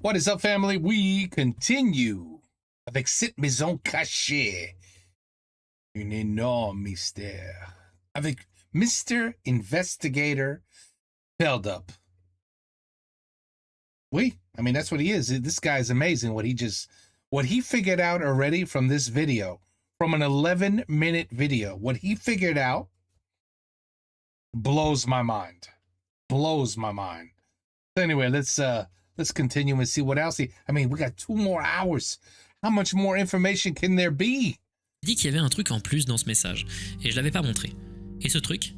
What is up, family? We continue avec cette maison cachée. Un énorme mystère. Avec Mr. Investigator Feldup. Oui, I mean, that's what he is. This guy is amazing. What he figured out already from this video, from an 11-minute video, what he figured out blows my mind. Blows my mind. So anyway, let's continue and see what else we got 2 more hours. How much more information can there be? Dit qu'il y avait un truc en plus dans ce message, et je l'avais pas montré. Et ce truc,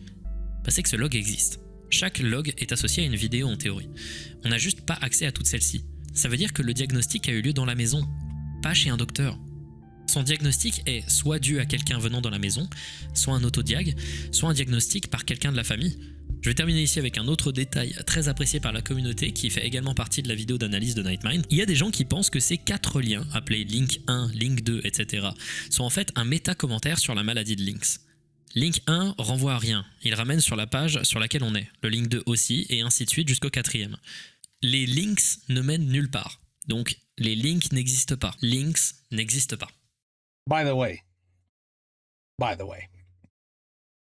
c'est que ce log existe. Chaque log est associé à une vidéo en théorie. On n'a juste pas accès à toutes celles-ci. Ça veut dire que le diagnostic a eu lieu dans la maison, pas chez un docteur. Son diagnostic est soit dû à quelqu'un venant dans la maison, soit un autodiag, soit un diagnostic par quelqu'un de la famille. Je vais terminer ici avec un autre détail très apprécié par la communauté qui fait également partie de la vidéo d'analyse de Nightmind. Il y a des gens qui pensent que ces 4 liens, appelés Link 1, Link 2, etc., sont en fait un méta-commentaire sur la maladie de Lynx. Link 1 renvoie à rien, il ramène sur la page sur laquelle on est, le Link 2 aussi, et ainsi de suite jusqu'au 4e. Les links ne mènent nulle part, donc les links n'existent pas. Links n'existent pas. By the way.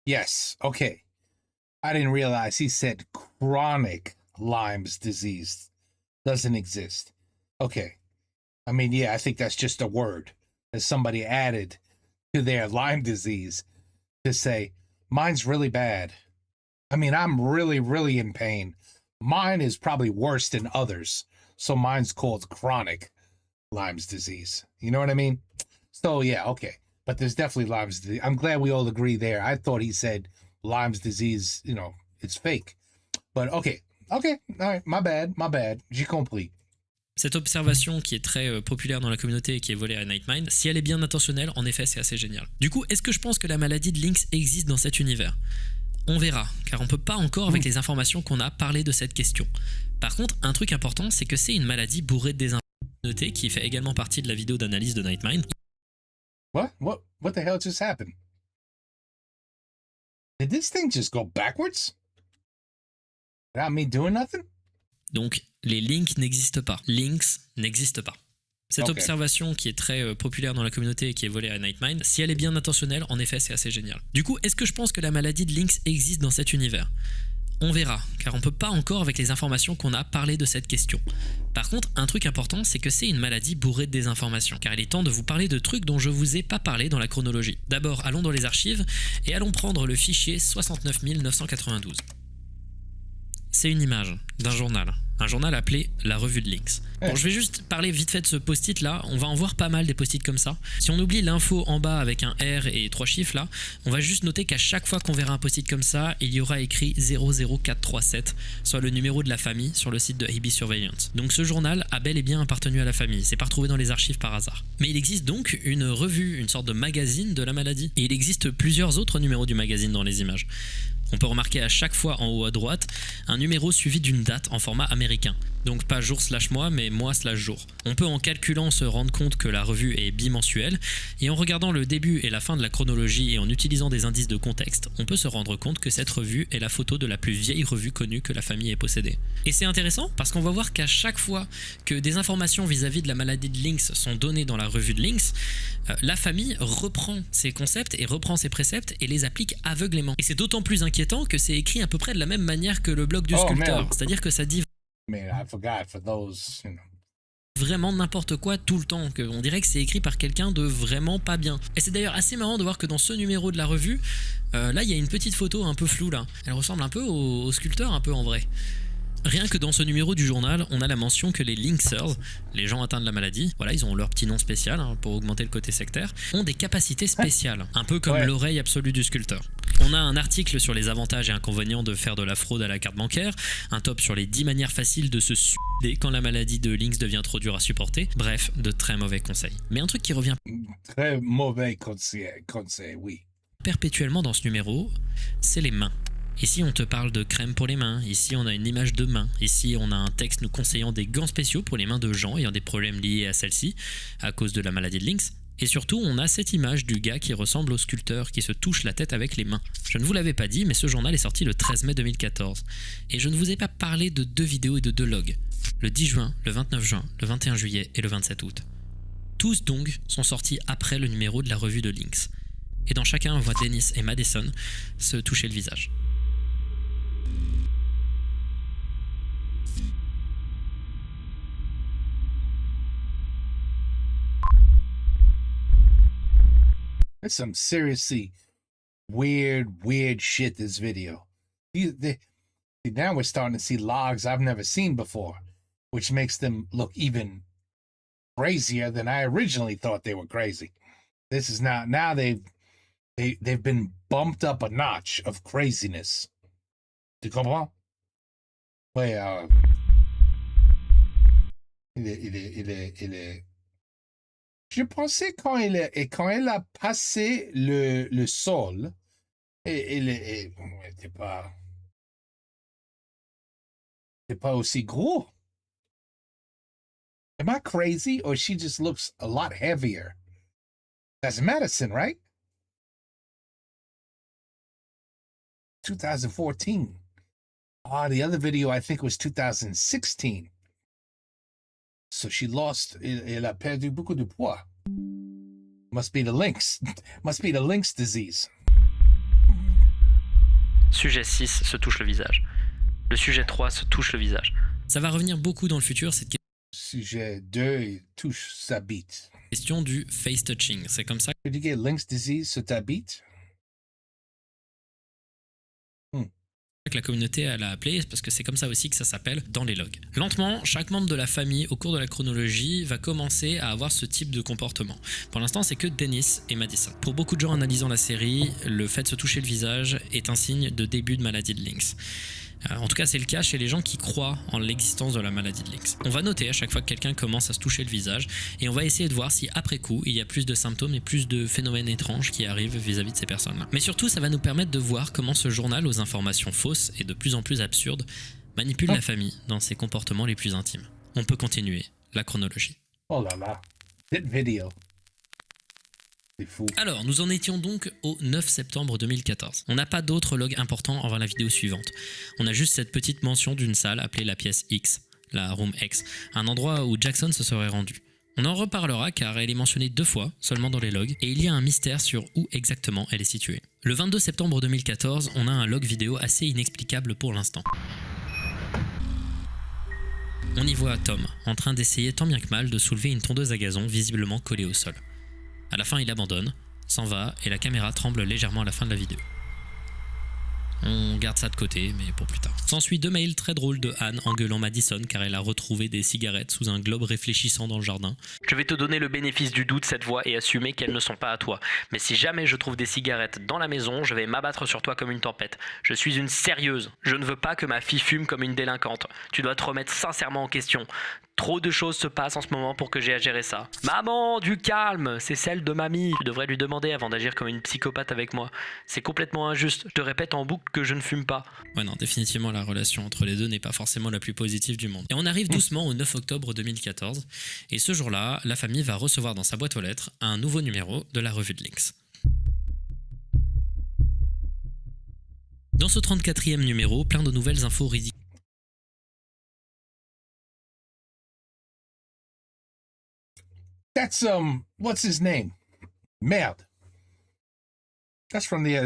Yes, okay. I didn't realize he said chronic Lyme's disease doesn't exist. Okay. I mean, yeah, I think that's just a word that somebody added to their Lyme disease to say, mine's really bad. I mean, I'm really, really in pain. Mine is probably worse than others. So mine's called chronic Lyme's disease. You know what I mean? So, yeah, okay. But there's definitely Lyme's disease. I'm glad we all agree there. I thought he said Lyme's disease, it's fake. But okay, all right, my bad, j'ai compris. Cette observation qui est très populaire dans la communauté et qui est volée à Nightmind, si elle est bien intentionnelle, en effet, c'est assez génial. Du coup, est-ce que je pense que la maladie de Lynx existe dans cet univers ? On verra, car on peut pas encore, avec les informations qu'on a, parler de cette question. Par contre, un truc important, c'est que c'est une maladie bourrée de désinformation qui fait également partie de la vidéo d'analyse de Nightmind. What the hell just happened? Did this thing just go backwards? Without me doing nothing? Donc, les links n'existent pas. Links n'existent pas. Cette observation qui est très populaire dans la communauté et qui est volée à Nightmind, si elle est bien intentionnelle, en effet, c'est assez génial. Du coup, est-ce que je pense que la maladie de Lynx existe dans cet univers ? On verra, car on peut pas encore, avec les informations qu'on a, parler de cette question. Par contre, un truc important, c'est que c'est une maladie bourrée de désinformation, car il est temps de vous parler de trucs dont je vous ai pas parlé dans la chronologie. D'abord, allons dans les archives, et allons prendre le fichier 69 992. C'est une image d'un journal. Un journal appelé La Revue de Lynx. Bon, je vais juste parler vite fait de ce post-it là, on va en voir pas mal des post-it comme ça. Si on oublie l'info en bas avec un R et 3 chiffres là, on va juste noter qu'à chaque fois qu'on verra un post-it comme ça, il y aura écrit 00437, soit le numéro de la famille sur le site de AB Surveillance. Donc ce journal a bel et bien appartenu à la famille, c'est pas retrouvé dans les archives par hasard. Mais il existe donc une revue, une sorte de magazine de la maladie, et il existe plusieurs autres numéros du magazine dans les images. On peut remarquer à chaque fois en haut à droite un numéro suivi d'une date en format américain. Donc pas jour/mois, mais mois/jour. On peut en calculant se rendre compte que la revue est bimensuelle, et en regardant le début et la fin de la chronologie et en utilisant des indices de contexte, on peut se rendre compte que cette revue est la photo de la plus vieille revue connue que la famille ait possédée. Et c'est intéressant parce qu'on va voir qu'à chaque fois que des informations vis-à-vis de la maladie de Lynx sont données dans la revue de Lynx, la famille reprend ses concepts et reprend ses préceptes et les applique aveuglément. Et c'est d'autant plus inquiétant que c'est écrit à peu près de la même manière que le blog du sculpteur, c'est-à-dire que ça dit vraiment n'importe quoi tout le temps, on dirait que c'est écrit par quelqu'un de vraiment pas bien. Et c'est d'ailleurs assez marrant de voir que dans ce numéro de la revue, là il y a une petite photo un peu floue là, elle ressemble un peu au sculpteur un peu en vrai. Rien que dans ce numéro du journal, on a la mention que les Lynxers, les gens atteints de la maladie, voilà, ils ont leur petit nom spécial pour augmenter le côté sectaire, ont des capacités spéciales, un peu comme l'oreille absolue du sculpteur. On a un article sur les avantages et inconvénients de faire de la fraude à la carte bancaire, un top sur les 10 manières faciles de se suicider quand la maladie de Lynx devient trop dure à supporter, bref, de très mauvais conseils. Mais un truc qui revient très mauvais conseil, oui. Perpétuellement dans ce numéro, c'est les mains. Ici, on te parle de crème pour les mains. Ici, on a une image de main. Ici, on a un texte nous conseillant des gants spéciaux pour les mains de gens ayant des problèmes liés à celle-ci, à cause de la maladie de Lynx. Et surtout, on a cette image du gars qui ressemble au sculpteur, qui se touche la tête avec les mains. Je ne vous l'avais pas dit, mais ce journal est sorti le 13 mai 2014. Et je ne vous ai pas parlé de 2 vidéos et de 2 logs. Le 10 juin, le 29 juin, le 21 juillet et le 27 août. Tous donc sont sortis après le numéro de la revue de Lynx. Et dans chacun, on voit Dennis et Madison se toucher le visage. There's some seriously weird shit this video. Now we're starting to see logs I've never seen before, which makes them look even crazier than I originally thought they were crazy. This is now they've been bumped up a notch of craziness. Tu comprends? Ouais, il est. Je pensais quand elle a passé le sol, et t'es pas aussi gros. Am I crazy, or she just looks a lot heavier? That's Madison, right? 2014. The other video I think was 2016. So she lost, elle a perdu beaucoup de poids. Must be the lynx. Must be the lynx disease. Sujet 6 se touche le visage. Le sujet 3 se touche le visage. Ça va revenir beaucoup dans le futur, cette Sujet 2, il touche sa bite. Question du face touching. C'est comme ça Did you get lynx disease sur ta bite? que la communauté l'a appelé, parce que c'est comme ça aussi que ça s'appelle dans les logs. Lentement, chaque membre de la famille au cours de la chronologie va commencer à avoir ce type de comportement. Pour l'instant, c'est que Dennis et Madison. Pour beaucoup de gens analysant la série, le fait de se toucher le visage est un signe de début de maladie de Lynx. En tout cas, c'est le cas chez les gens qui croient en l'existence de la maladie de Lynx. On va noter à chaque fois que quelqu'un commence à se toucher le visage et on va essayer de voir si après coup, il y a plus de symptômes et plus de phénomènes étranges qui arrivent vis-à-vis de ces personnes-là. Mais surtout, ça va nous permettre de voir comment ce journal aux informations fausses et de plus en plus absurdes manipule la famille dans ses comportements les plus intimes. On peut continuer la chronologie. Oh là là, cette vidéo. C'est fou. Alors, nous en étions donc au 9 septembre 2014. On n'a pas d'autres logs importants avant la vidéo suivante. On a juste cette petite mention d'une salle appelée la pièce X, la Room X, un endroit où Jackson se serait rendu. On en reparlera car elle est mentionnée 2 fois seulement dans les logs et il y a un mystère sur où exactement elle est située. Le 22 septembre 2014, on a un log vidéo assez inexplicable pour l'instant. On y voit Tom en train d'essayer tant bien que mal de soulever une tondeuse à gazon visiblement collée au sol. À la fin, il abandonne, s'en va et la caméra tremble légèrement à la fin de la vidéo. On garde ça de côté, mais pour plus tard. S'ensuit 2 mails très drôles de Anne engueulant Madison car elle a retrouvé des cigarettes sous un globe réfléchissant dans le jardin. Je vais te donner le bénéfice du doute cette fois et assumer qu'elles ne sont pas à toi. Mais si jamais je trouve des cigarettes dans la maison, je vais m'abattre sur toi comme une tempête. Je suis une sérieuse. Je ne veux pas que ma fille fume comme une délinquante. Tu dois te remettre sincèrement en question. Trop de choses se passent en ce moment pour que j'aie à gérer ça. Maman, du calme, c'est celle de mamie. Tu devrais lui demander avant d'agir comme une psychopathe avec moi. C'est complètement injuste. Je te répète en boucle que je ne fume pas. Ouais non, définitivement la relation entre les deux n'est pas forcément la plus positive du monde. Et on arrive doucement au 9 octobre 2014. Et ce jour-là, la famille va recevoir dans sa boîte aux lettres un nouveau numéro de la revue de Lynx. Dans ce 34e numéro, plein de nouvelles infos ridicules. That's what's his name? Merde. That's from the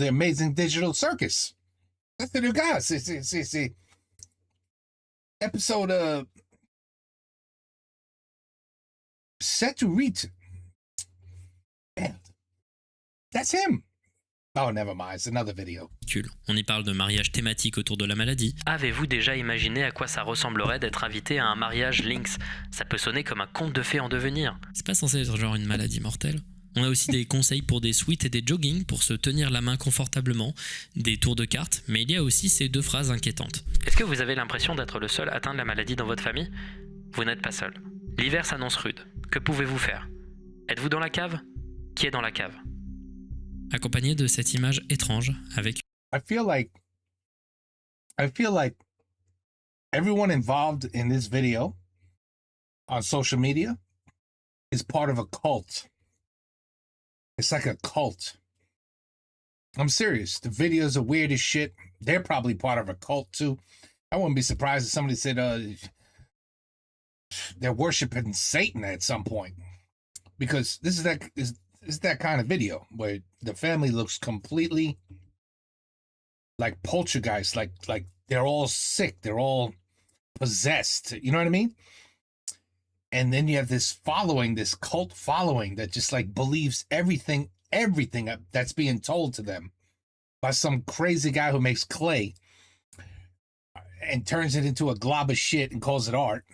Amazing Digital Circus. That's the new guy. C'est episode 7 ou 8. Merde. That's him. Oh, never mind. It's another video. On y parle de mariage thématique autour de la maladie. Avez-vous déjà imaginé à quoi ça ressemblerait d'être invité à un mariage Lynx? Ça peut sonner comme un conte de fées en devenir. C'est pas censé être genre une maladie mortelle. On a aussi des conseils pour des suites et des jogging pour se tenir la main confortablement, des tours de cartes, mais il y a aussi ces 2 phrases inquiétantes. Est-ce que vous avez l'impression d'être le seul atteint de la maladie dans votre famille? Vous n'êtes pas seul. L'hiver s'annonce rude. Que pouvez-vous faire? Êtes-vous dans la cave? Qui est dans la cave? Accompagné de cette image étrange avec... I feel like everyone involved in this video on social media is part of a cult. It's like a cult. I'm serious. The videos are weird as shit. They're probably part of a cult too. I wouldn't be surprised if somebody said they're worshiping Satan at some point, because this is that kind of video where the family looks completely like poltergeist, like they're all sick, they're all possessed. You know what I mean? And then you have this following, this cult following that just like believes everything that's being told to them by some crazy guy who makes clay and turns it into a glob of shit and calls it art.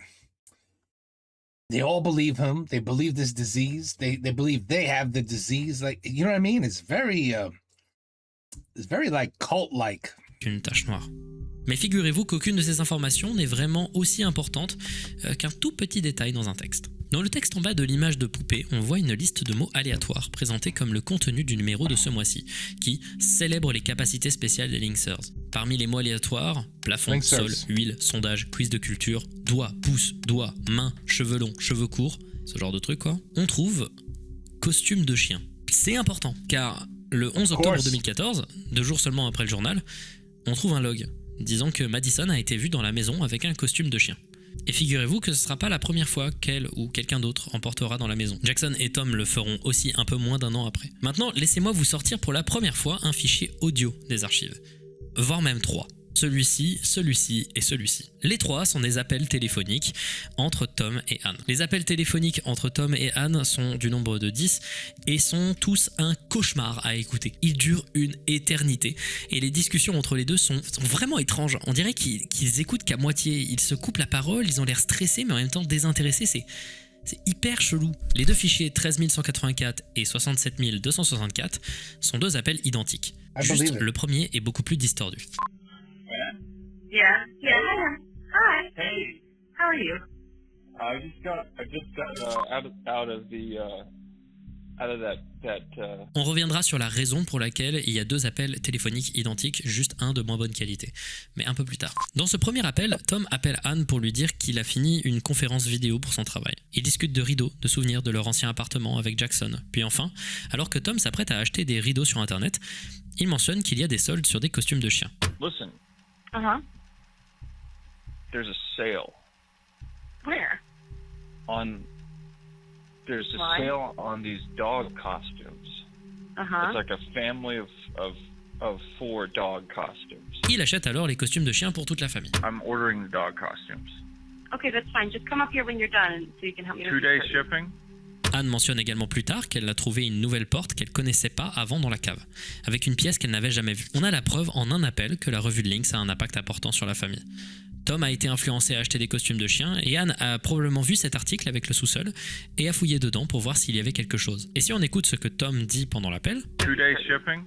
They all believe him. They believe this disease. They believe they have the disease. Like, you know what I mean? It's very like cult-like. Une tache noire. Mais figurez-vous qu'aucune de ces informations n'est vraiment aussi importante qu'un tout petit détail dans un texte. Dans le texte en bas de l'image de poupée, on voit une liste de mots aléatoires présentés comme le contenu du numéro de ce mois-ci, qui célèbre les capacités spéciales des Linksers. Parmi les mots aléatoires, plafond, Linksers. sol, huile, sondage, quiz de culture, doigt, pouce, doigt, main, cheveux longs, cheveux courts, ce genre de truc quoi, on trouve costume de chien. C'est important, car le 11 octobre 2014, 2 jours seulement après le journal, on trouve un log disant que Madison a été vue dans la maison avec un costume de chien. Et figurez-vous que ce ne sera pas la première fois qu'elle ou quelqu'un d'autre en portera dans la maison. Jackson et Tom le feront aussi un peu moins d'1 an après. Maintenant, laissez-moi vous sortir pour la première fois un fichier audio des archives. Voire même 3. Celui-ci, celui-ci et celui-ci. Les 3 sont des appels téléphoniques entre Tom et Anne. Les appels téléphoniques entre Tom et Anne sont du nombre de 10 et sont tous un cauchemar à écouter. Ils durent une éternité et les discussions entre les deux sont vraiment étranges. On dirait qu'ils écoutent qu'à moitié. Ils se coupent la parole, ils ont l'air stressés mais en même temps désintéressés. C'est hyper chelou. Les deux fichiers 13184 et 67264 sont 2 appels identiques. Juste le premier est beaucoup plus distordu. Yeah. Hi. Hey, How are you? I just got out of that. On reviendra sur la raison pour laquelle il y a 2 appels téléphoniques identiques, juste un de moins bonne qualité, mais un peu plus tard. Dans ce premier appel, Tom appelle Anne pour lui dire qu'il a fini une conférence vidéo pour son travail. Ils discutent de rideaux, de souvenirs de leur ancien appartement avec Jackson. Puis enfin, alors que Tom s'apprête à acheter des rideaux sur internet, il mentionne qu'il y a des soldes sur des costumes de chiens. Listen, Uh-huh. there's a sale Where? There's a Why? sale on these dog costumes. Uh-huh. It's like a family of 4 dog costumes. Il achète alors les costumes de chiens pour toute la famille. I'm ordering the dog costumes. Okay, that's fine. Just come up here when you're done so you can help me. 2 days shipping? Anne mentionne également plus tard qu'elle a trouvé une nouvelle porte qu'elle connaissait pas avant dans la cave, avec une pièce qu'elle n'avait jamais vue. On a la preuve en un appel que la revue de Lynx a un impact important sur la famille. Tom a été influencé à acheter des costumes de chiens et Anne a probablement vu cet article avec le sous-sol et a fouillé dedans pour voir s'il y avait quelque chose. Et si on écoute ce que Tom dit pendant l'appel, 2 days shipping?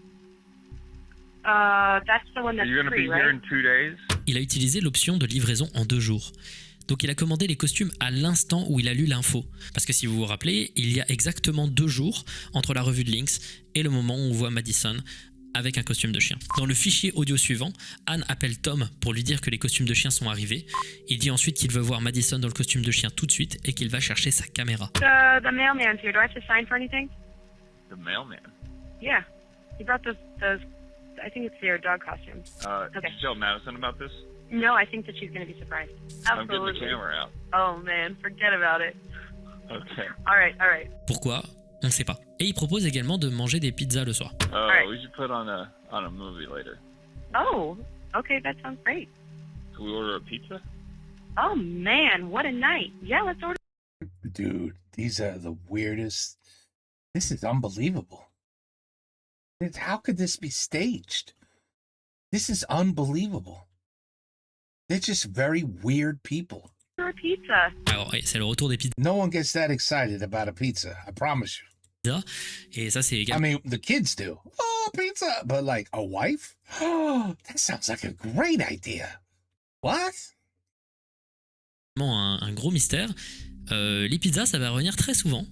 That's the one Are that's you gonna be free, here right? in 2 days? il a utilisé l'option de livraison en 2 jours. Donc il a commandé les costumes à l'instant où il a lu l'info. Parce que si vous vous rappelez, il y a exactement 2 jours entre la revue de Lynx et le moment où on voit Madison avec un costume de chien. Dans le fichier audio suivant, Anne appelle Tom pour lui dire que les costumes de chien sont arrivés. Il dit ensuite qu'il veut voir Madison dans le costume de chien tout de suite et qu'il va chercher sa caméra. The mailman's here. Do I have to sign for anything? The mailman. Yeah. He brought those I think it's their dog costumes. Did you tell Madison about this? No, I think that she's going to be surprised. I'm getting Absolutely. the camera out. Oh, man. Forget about it. Okay. All right. Pourquoi ? On ne sait pas. Et il propose également de manger des pizzas le soir. We should put on a movie later. Oh, okay. That sounds great. Can we order a pizza? Oh, man. What a night. Yeah, let's order. Dude, these are the weirdest. This is unbelievable. How could this be staged? This is unbelievable. They're just very weird people. A pizza. Alors, ouais, c'est le retour des pizzas. No one gets that excited about a pizza, I promise you. Et ça, c'est I également mean, the kids do. Oh, pizza. But like a wife? Oh, that sounds like a great idea. What? un gros mystère. Les pizzas, ça va revenir très souvent.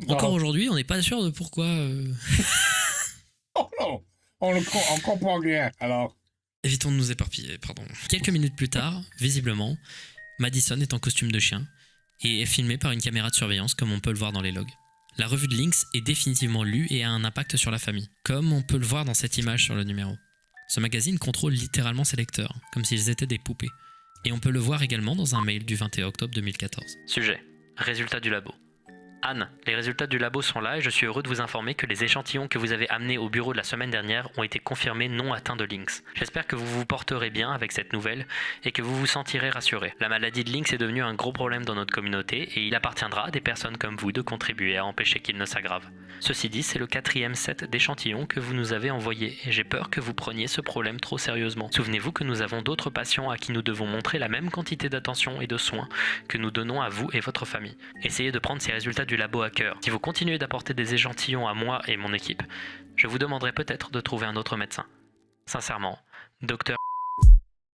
Encore Oh. aujourd'hui, on n'est pas sûr de pourquoi. Oh non, on comprend rien, alors. Évitons de nous éparpiller, pardon. Quelques minutes plus tard, visiblement, Madison est en costume de chien et est filmé par une caméra de surveillance comme on peut le voir dans les logs. La revue de Lynx est définitivement lue et a un impact sur la famille, comme on peut le voir dans cette image sur le numéro. Ce magazine contrôle littéralement ses lecteurs, comme s'ils étaient des poupées. Et on peut le voir également dans un mail du 21 octobre 2014. Sujet. Résultats du labo. Anne, les résultats du labo sont là et je suis heureux de vous informer que les échantillons que vous avez amenés au bureau de la semaine dernière ont été confirmés non atteints de Lynx. J'espère que vous vous porterez bien avec cette nouvelle et que vous vous sentirez rassuré. La maladie de Lynx est devenue un gros problème dans notre communauté et il appartiendra à des personnes comme vous de contribuer à empêcher qu'il ne s'aggrave. Ceci dit, c'est le 4e set d'échantillons que vous nous avez envoyé et j'ai peur que vous preniez ce problème trop sérieusement. Souvenez-vous que nous avons d'autres patients à qui nous devons montrer la même quantité d'attention et de soins que nous donnons à vous et votre famille. Essayez de prendre ces résultats du labo à cœur. Si vous continuez d'apporter des échantillons à moi et mon équipe, je vous demanderai peut-être de trouver un autre médecin. Sincèrement, docteur...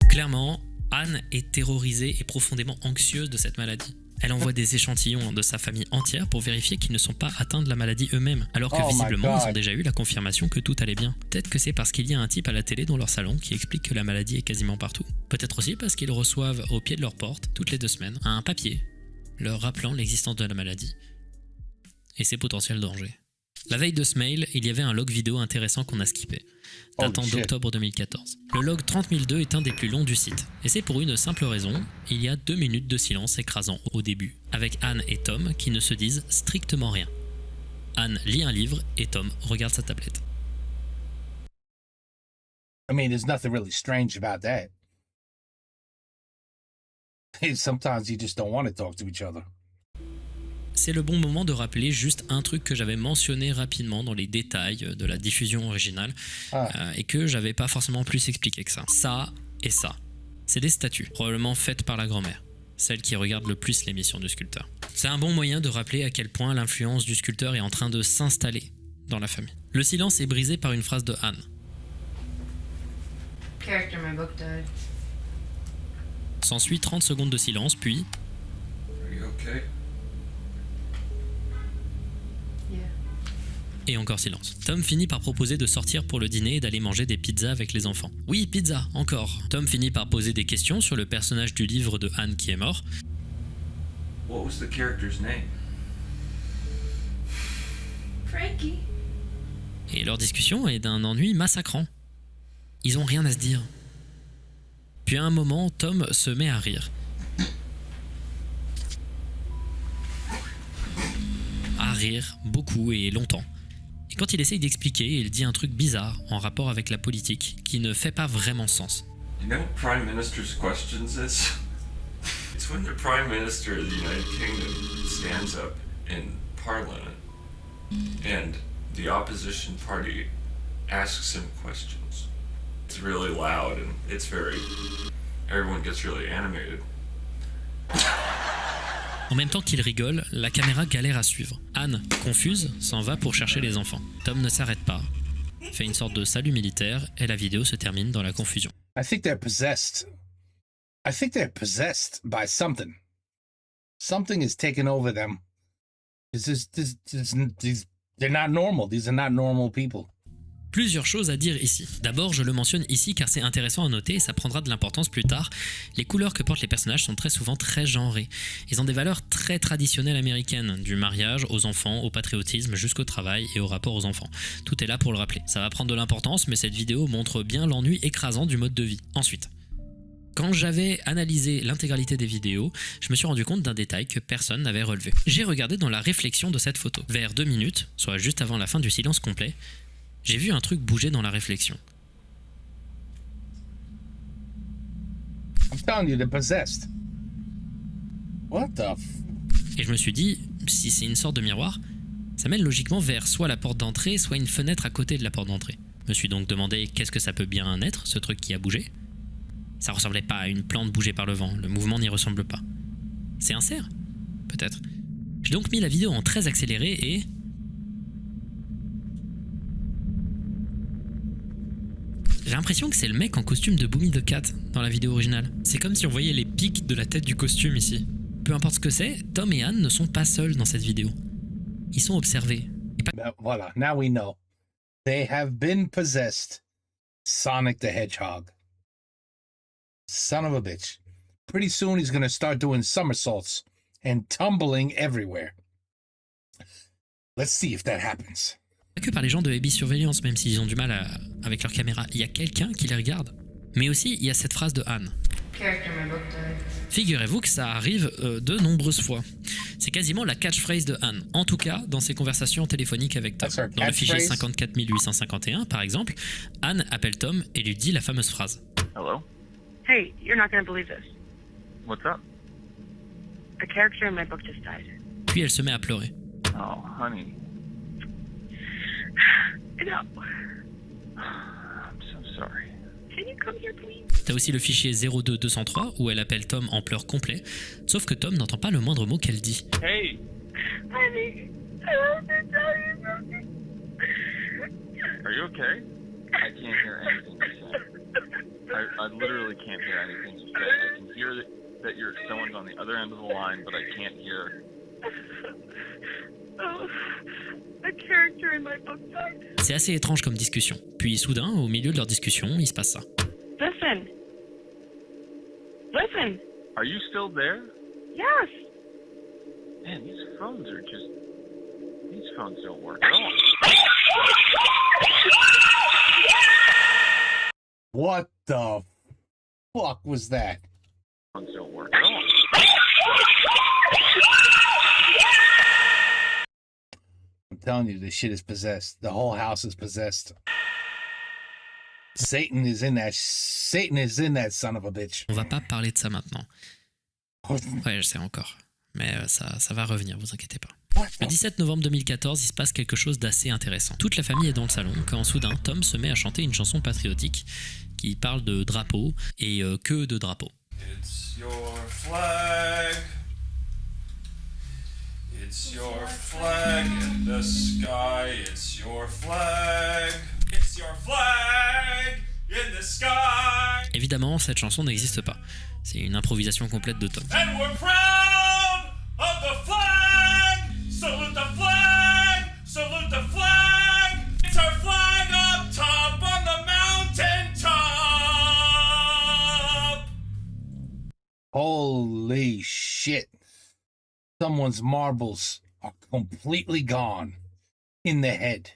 Clairement, Anne est terrorisée et profondément anxieuse de cette maladie. Elle envoie des échantillons de sa famille entière pour vérifier qu'ils ne sont pas atteints de la maladie eux-mêmes, alors que visiblement ils ont déjà eu la confirmation que tout allait bien. Peut-être que c'est parce qu'il y a un type à la télé dans leur salon qui explique que la maladie est quasiment partout. Peut-être aussi parce qu'ils reçoivent au pied de leur porte, toutes les 2 semaines, un papier leur rappelant l'existence de la maladie et ses potentiels dangers. La veille de ce mail, il y avait un log vidéo intéressant qu'on a skippé, datant d'octobre 2014. Le log 30002 est un des plus longs du site, et c'est pour une simple raison, il y a 2 minutes de silence écrasant au début, avec Anne et Tom qui ne se disent strictement rien. Anne lit un livre et Tom regarde sa tablette. I mean, there's nothing really strange about that. Sometimes you just don't want to talk to each other. C'est le bon moment de rappeler juste un truc que j'avais mentionné rapidement dans les détails de la diffusion originale et que j'avais pas forcément plus expliqué que ça. Ça et ça. C'est des statues, probablement faites par la grand-mère, celle qui regarde le plus l'émission du sculpteur. C'est un bon moyen de rappeler à quel point l'influence du sculpteur est en train de s'installer dans la famille. Le silence est brisé par une phrase de Anne. Character in my book died. S'ensuit 30 secondes de silence, puis... Are you okay? Et encore silence. Tom finit par proposer de sortir pour le dîner et d'aller manger des pizzas avec les enfants. Oui, pizza, encore. Tom finit par poser des questions sur le personnage du livre de Anne qui est mort. What was the character's name? Frankie. Et leur discussion est d'un ennui massacrant. Ils ont rien à se dire. Puis à un moment, Tom se met à rire. À rire beaucoup et longtemps. Et quand il essaye d'expliquer, il dit un truc bizarre en rapport avec la politique qui ne fait pas vraiment sens. You know what Prime Minister's questions is? It's when the Prime Minister of the United Kingdom stands up in Parliament and the opposition party asks him questions. It's really loud and it's very... Everyone gets really animated. En même temps qu'il rigole, la caméra galère à suivre. Anne, confuse, s'en va pour chercher les enfants. Tom ne s'arrête pas, fait une sorte de salut militaire et la vidéo se termine dans la confusion. I think they're possessed. I think they're possessed by something. Something is taking over them. They're not normal. These are not normal people. Plusieurs choses à dire ici. D'abord, je le mentionne ici car c'est intéressant à noter et ça prendra de l'importance plus tard. Les couleurs que portent les personnages sont très souvent très genrées. Ils ont des valeurs très traditionnelles américaines, du mariage aux enfants, au patriotisme, jusqu'au travail et au rapport aux enfants. Tout est là pour le rappeler. Ça va prendre de l'importance, mais cette vidéo montre bien l'ennui écrasant du mode de vie. Ensuite, quand j'avais analysé l'intégralité des vidéos, je me suis rendu compte d'un détail que personne n'avait relevé. J'ai regardé dans la réflexion de cette photo. Vers 2 minutes, soit juste avant la fin du silence complet, j'ai vu un truc bouger dans la réflexion. I'm telling you, they're possessed. What the Et je me suis dit, si c'est une sorte de miroir, ça mène logiquement vers soit la porte d'entrée, soit une fenêtre à côté de la porte d'entrée. Je me suis donc demandé qu'est-ce que ça peut bien être, ce truc qui a bougé. Ça ressemblait pas à une plante bougée par le vent, le mouvement n'y ressemble pas. C'est un cerf? Peut-être. J'ai donc mis la vidéo en très accéléré et... J'ai l'impression que c'est le mec en costume de Boomy the Cat dans la vidéo originale. C'est comme si on voyait les pics de la tête du costume ici. Peu importe ce que c'est, Tom et Anne ne sont pas seuls dans cette vidéo. Ils sont observés. Voilà, now we know. They have been possessed. Sonic the Hedgehog. Son of a bitch. Pretty soon he's gonna start doing somersaults and tumbling everywhere. Let's see if that happens. Pas que par les gens de AB Surveillance, même s'ils ont du mal avec leur caméra. Il y a quelqu'un qui les regarde. Mais aussi, il y a cette phrase de Anne. Character in my book died. Figurez-vous que ça arrive de nombreuses fois. C'est quasiment la catchphrase de Anne, en tout cas dans ses conversations téléphoniques avec Tom. Dans le fichier 54851, par exemple, Anne appelle Tom et lui dit la fameuse phrase. Hello? Hey, you're not gonna believe this. What's up? A character in my book just died. Puis elle se met à pleurer. Oh, honey. I know. I'm so sorry. Can you come here, please? T'as aussi le fichier 02203 où elle appelle Tom en pleurs complets, sauf que Tom n'entend pas le moindre mot qu'elle dit. Hey! Honey, I have to tell you something. Are you okay? I can't hear anything you say. I literally can't hear anything you say. I can hear that someone's on the other end of the line, but I can't hear. Oh, a character in my book died. C'est assez étrange comme discussion. Puis soudain, au milieu de leur discussion, il se passe ça. Listen. Listen. Are you still there? Yes. Man, these phones don't work at all. What the fuck was that? Phones don't work at all. I'm telling you, this shit is possessed. The whole house is possessed. Satan is in that son of a bitch. On va pas parler de ça maintenant. Ouais, je sais encore. Mais ça va revenir, vous inquiétez pas. Le 17 novembre 2014, il se passe quelque chose d'assez intéressant. Toute la famille est dans le salon quand soudain Tom se met à chanter une chanson patriotique qui parle de drapeau et que de drapeau. It's your flag. It's your flag in the sky. It's your flag. It's your flag in the sky. Évidemment, cette chanson n'existe pas. C'est une improvisation complète de Tom. And we're proud of the flag. Salute the flag. Salute the flag. It's our flag up top on the mountain top. Holy shit. Someone's marbles are completely gone in the head.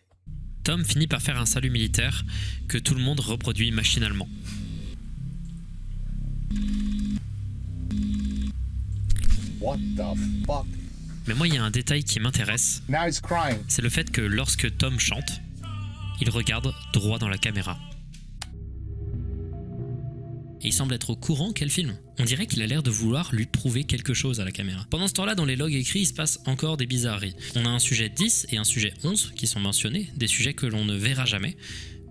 Tom finit par faire un salut militaire que tout le monde reproduit machinalement. What the fuck? Mais moi, il y a un détail qui m'intéresse, Now he's crying. c'est le fait que lorsque Tom chante, il regarde droit dans la caméra. Et il semble être au courant qu'elle filme. On dirait qu'il a l'air de vouloir lui prouver quelque chose à la caméra. Pendant ce temps-là, dans les logs écrits, il se passe encore des bizarreries. On a un sujet 10 et un sujet 11 qui sont mentionnés, des sujets que l'on ne verra jamais,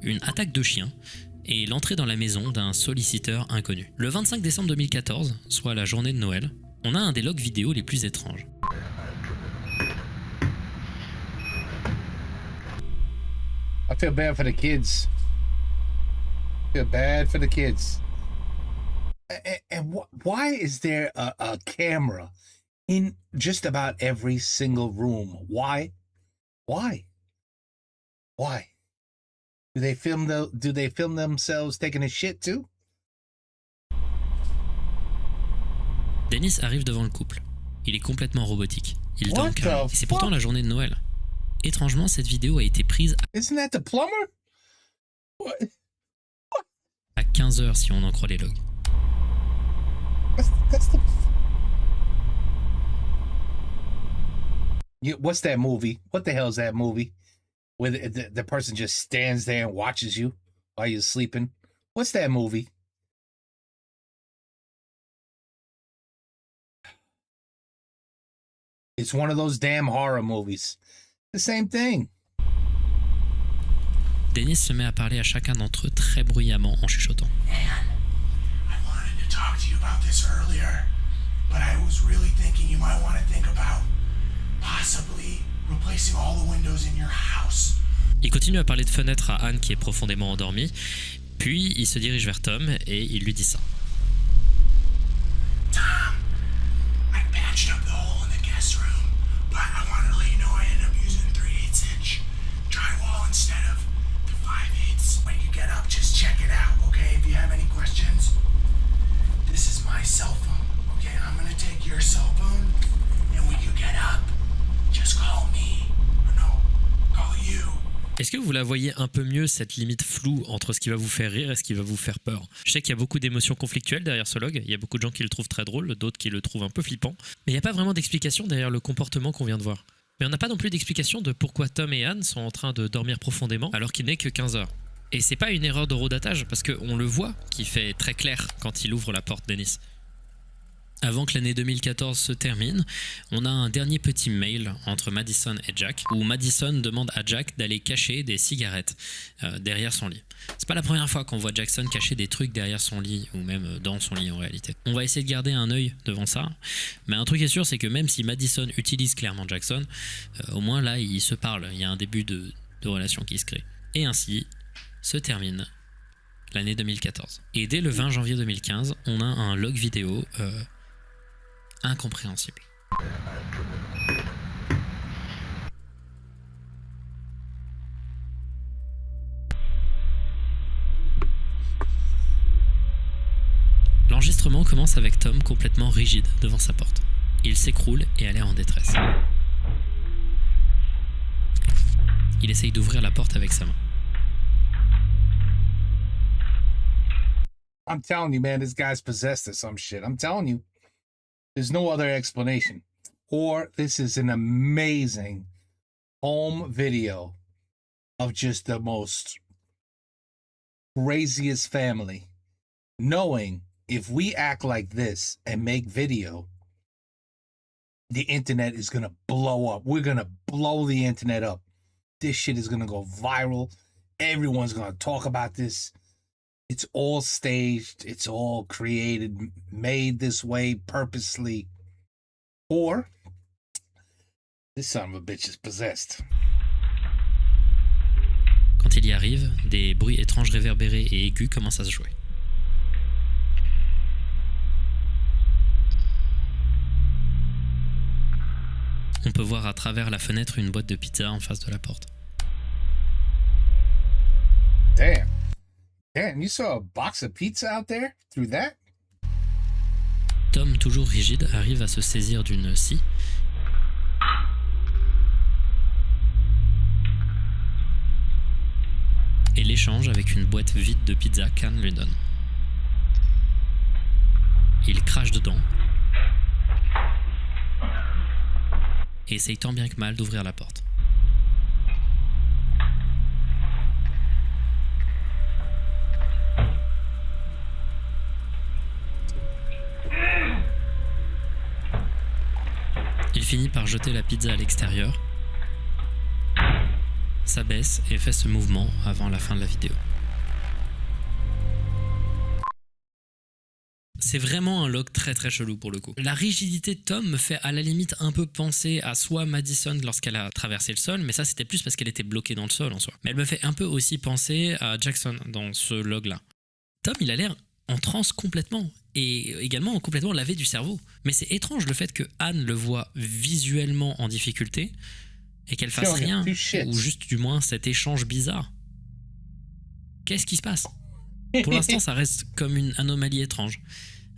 une attaque de chien et l'entrée dans la maison d'un solliciteur inconnu. Le 25 décembre 2014, soit la journée de Noël, on a un des logs vidéo les plus étranges. I feel bad for the kids. I feel bad for the kids. And why is there a camera in just about every single room? Why? Do they film themselves taking a shit too? Dennis arrive devant le couple. Il est complètement robotique. Il What danse. the Et c'est pourtant fuck? la journée de Noël. Étrangement, cette vidéo a été prise Isn't that the plumber? What? à 15h si on en croit les logs. That's the. What's that movie? What the hell is that movie? Where the person just stands there and watches you while you're sleeping. What's that movie? It's one of those damn horror movies. The same thing. Dennis se met à parler à chacun d'entre eux très bruyamment en chuchotant. I wanted to talk to you about this earlier, but I was really thinking you might want to think about possibly replacing all the windows in your house. Il continue à parler de fenêtres à Anne qui est profondément endormie, puis il se dirige vers Tom et il lui dit ça. Tom, I patched up the hole in the guest room, but I wanted to let you know I ended up using 3/8" drywall instead of the 5/8. When you get up, just check it out, okay? If you have any questions, this is my cell phone, okay? I'm gonna take your cell phone up, just call me. Or no, call you. Est-ce que vous la voyez un peu mieux, cette limite floue entre ce qui va vous faire rire et ce qui va vous faire peur? Je sais qu'il y a beaucoup d'émotions conflictuelles derrière ce log, il y a beaucoup de gens qui le trouvent très drôle, d'autres qui le trouvent un peu flippant, mais il n'y a pas vraiment d'explication derrière le comportement qu'on vient de voir. Mais on n'a pas non plus d'explication de pourquoi Tom et Anne sont en train de dormir profondément alors qu'il n'est que 15 heures. Et c'est pas une erreur d'horodatage, parce qu'on le voit qui fait très clair quand il ouvre la porte d'Ennis. Avant que l'année 2014 se termine, on a un dernier petit mail entre Madison et Jack, où Madison demande à Jack d'aller cacher des cigarettes derrière son lit. C'est pas la première fois qu'on voit Jackson cacher des trucs derrière son lit, ou même dans son lit en réalité. On va essayer de garder un œil devant ça, mais un truc est sûr, c'est que même si Madison utilise clairement Jackson, au moins là, ils se parlent, il y a un début de relation qui se crée. Et ainsi se termine l'année 2014. Et dès le 20 janvier 2015, on a un log vidéo incompréhensible. L'enregistrement commence avec Tom complètement rigide devant sa porte. Il s'écroule et a l'air en détresse. Il essaye d'ouvrir la porte avec sa main. I'm telling you, man, this guy's possessed or some shit. I'm telling you. There's no other explanation. Or this is an amazing home video of just the most craziest family. Knowing if we act like this and make video, the internet is going to blow up. We're going to blow the internet up. This shit is going to go viral. Everyone's going to talk about this. It's all staged. It's all created, made this way purposely. Or this son of a bitch is possessed. Quand il y arrive, des bruits étranges réverbérés et aigus commencent à se jouer. On peut voir à travers la fenêtre une boîte de pizza en face de la porte. Damn. Damn, you saw a box of pizza out there through that? Tom, toujours rigide, arrive à se saisir d'une scie et l'échange avec une boîte vide de pizza qu'Anne lui donne. Il crache dedans et essaye tant bien que mal d'ouvrir la porte. Il finit par jeter la pizza à l'extérieur, s'abaisse et fait ce mouvement avant la fin de la vidéo. C'est vraiment un log très très chelou pour le coup. La rigidité de Tom me fait à la limite un peu penser à soit Madison lorsqu'elle a traversé le sol, mais ça c'était plus parce qu'elle était bloquée dans le sol en soi. Mais elle me fait un peu aussi penser à Jackson dans ce log là. Tom il a l'air en transe complètement et également complètement lavé du cerveau. Mais c'est étrange le fait que Anne le voit visuellement en difficulté et qu'elle fasse rien, ou juste du moins cet échange bizarre. Qu'est-ce qui se passe? Pour l'instant ça reste comme une anomalie étrange,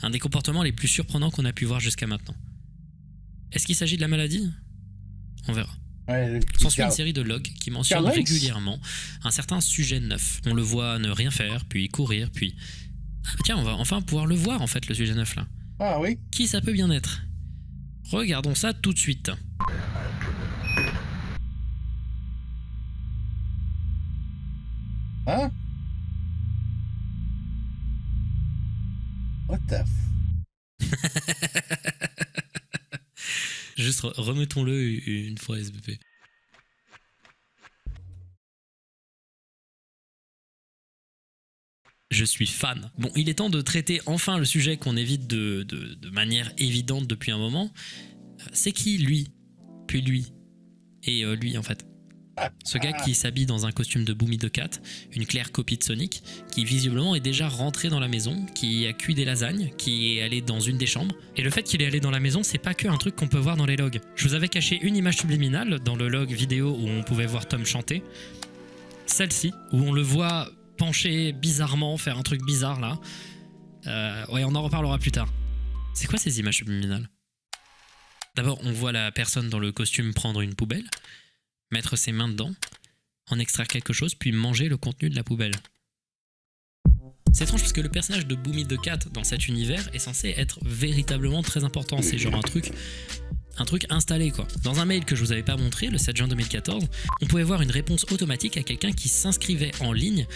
un des comportements les plus surprenants qu'on a pu voir jusqu'à maintenant. Est-ce qu'il s'agit de la maladie? On verra. S'ensuit une série de logs qui mentionnent régulièrement un certain sujet neuf. On le voit ne rien faire, puis courir, puis... Ah, tiens, on va enfin pouvoir le voir en fait, le sujet neuf là. Ah oui. Qui ça peut bien être? Regardons ça tout de suite. Hein? What the Juste remettons-le une fois SBP. Je suis fan. Bon, il est temps de traiter enfin le sujet qu'on évite de manière évidente depuis un moment. C'est qui, lui? Puis lui. Et lui, en fait. Ce gars qui s'habille dans un costume de Boomy the Cat, une claire copie de Sonic, qui visiblement est déjà rentré dans la maison, qui a cuit des lasagnes, qui est allé dans une des chambres. Et le fait qu'il est allé dans la maison, c'est pas que un truc qu'on peut voir dans les logs. Je vous avais caché une image subliminale dans le log vidéo où on pouvait voir Tom chanter. Celle-ci, où on le voit pencher bizarrement, faire un truc bizarre là. Ouais, on en reparlera plus tard. C'est quoi ces images subliminales? D'abord, on voit la personne dans le costume prendre une poubelle, mettre ses mains dedans, en extraire quelque chose, puis manger le contenu de la poubelle. C'est étrange parce que le personnage de Boomy the Cat dans cet univers est censé être véritablement très important. C'est genre un truc installé quoi. Dans un mail que je vous avais pas montré, le 7 juin 2014, on pouvait voir une réponse automatique à quelqu'un qui s'inscrivait en ligne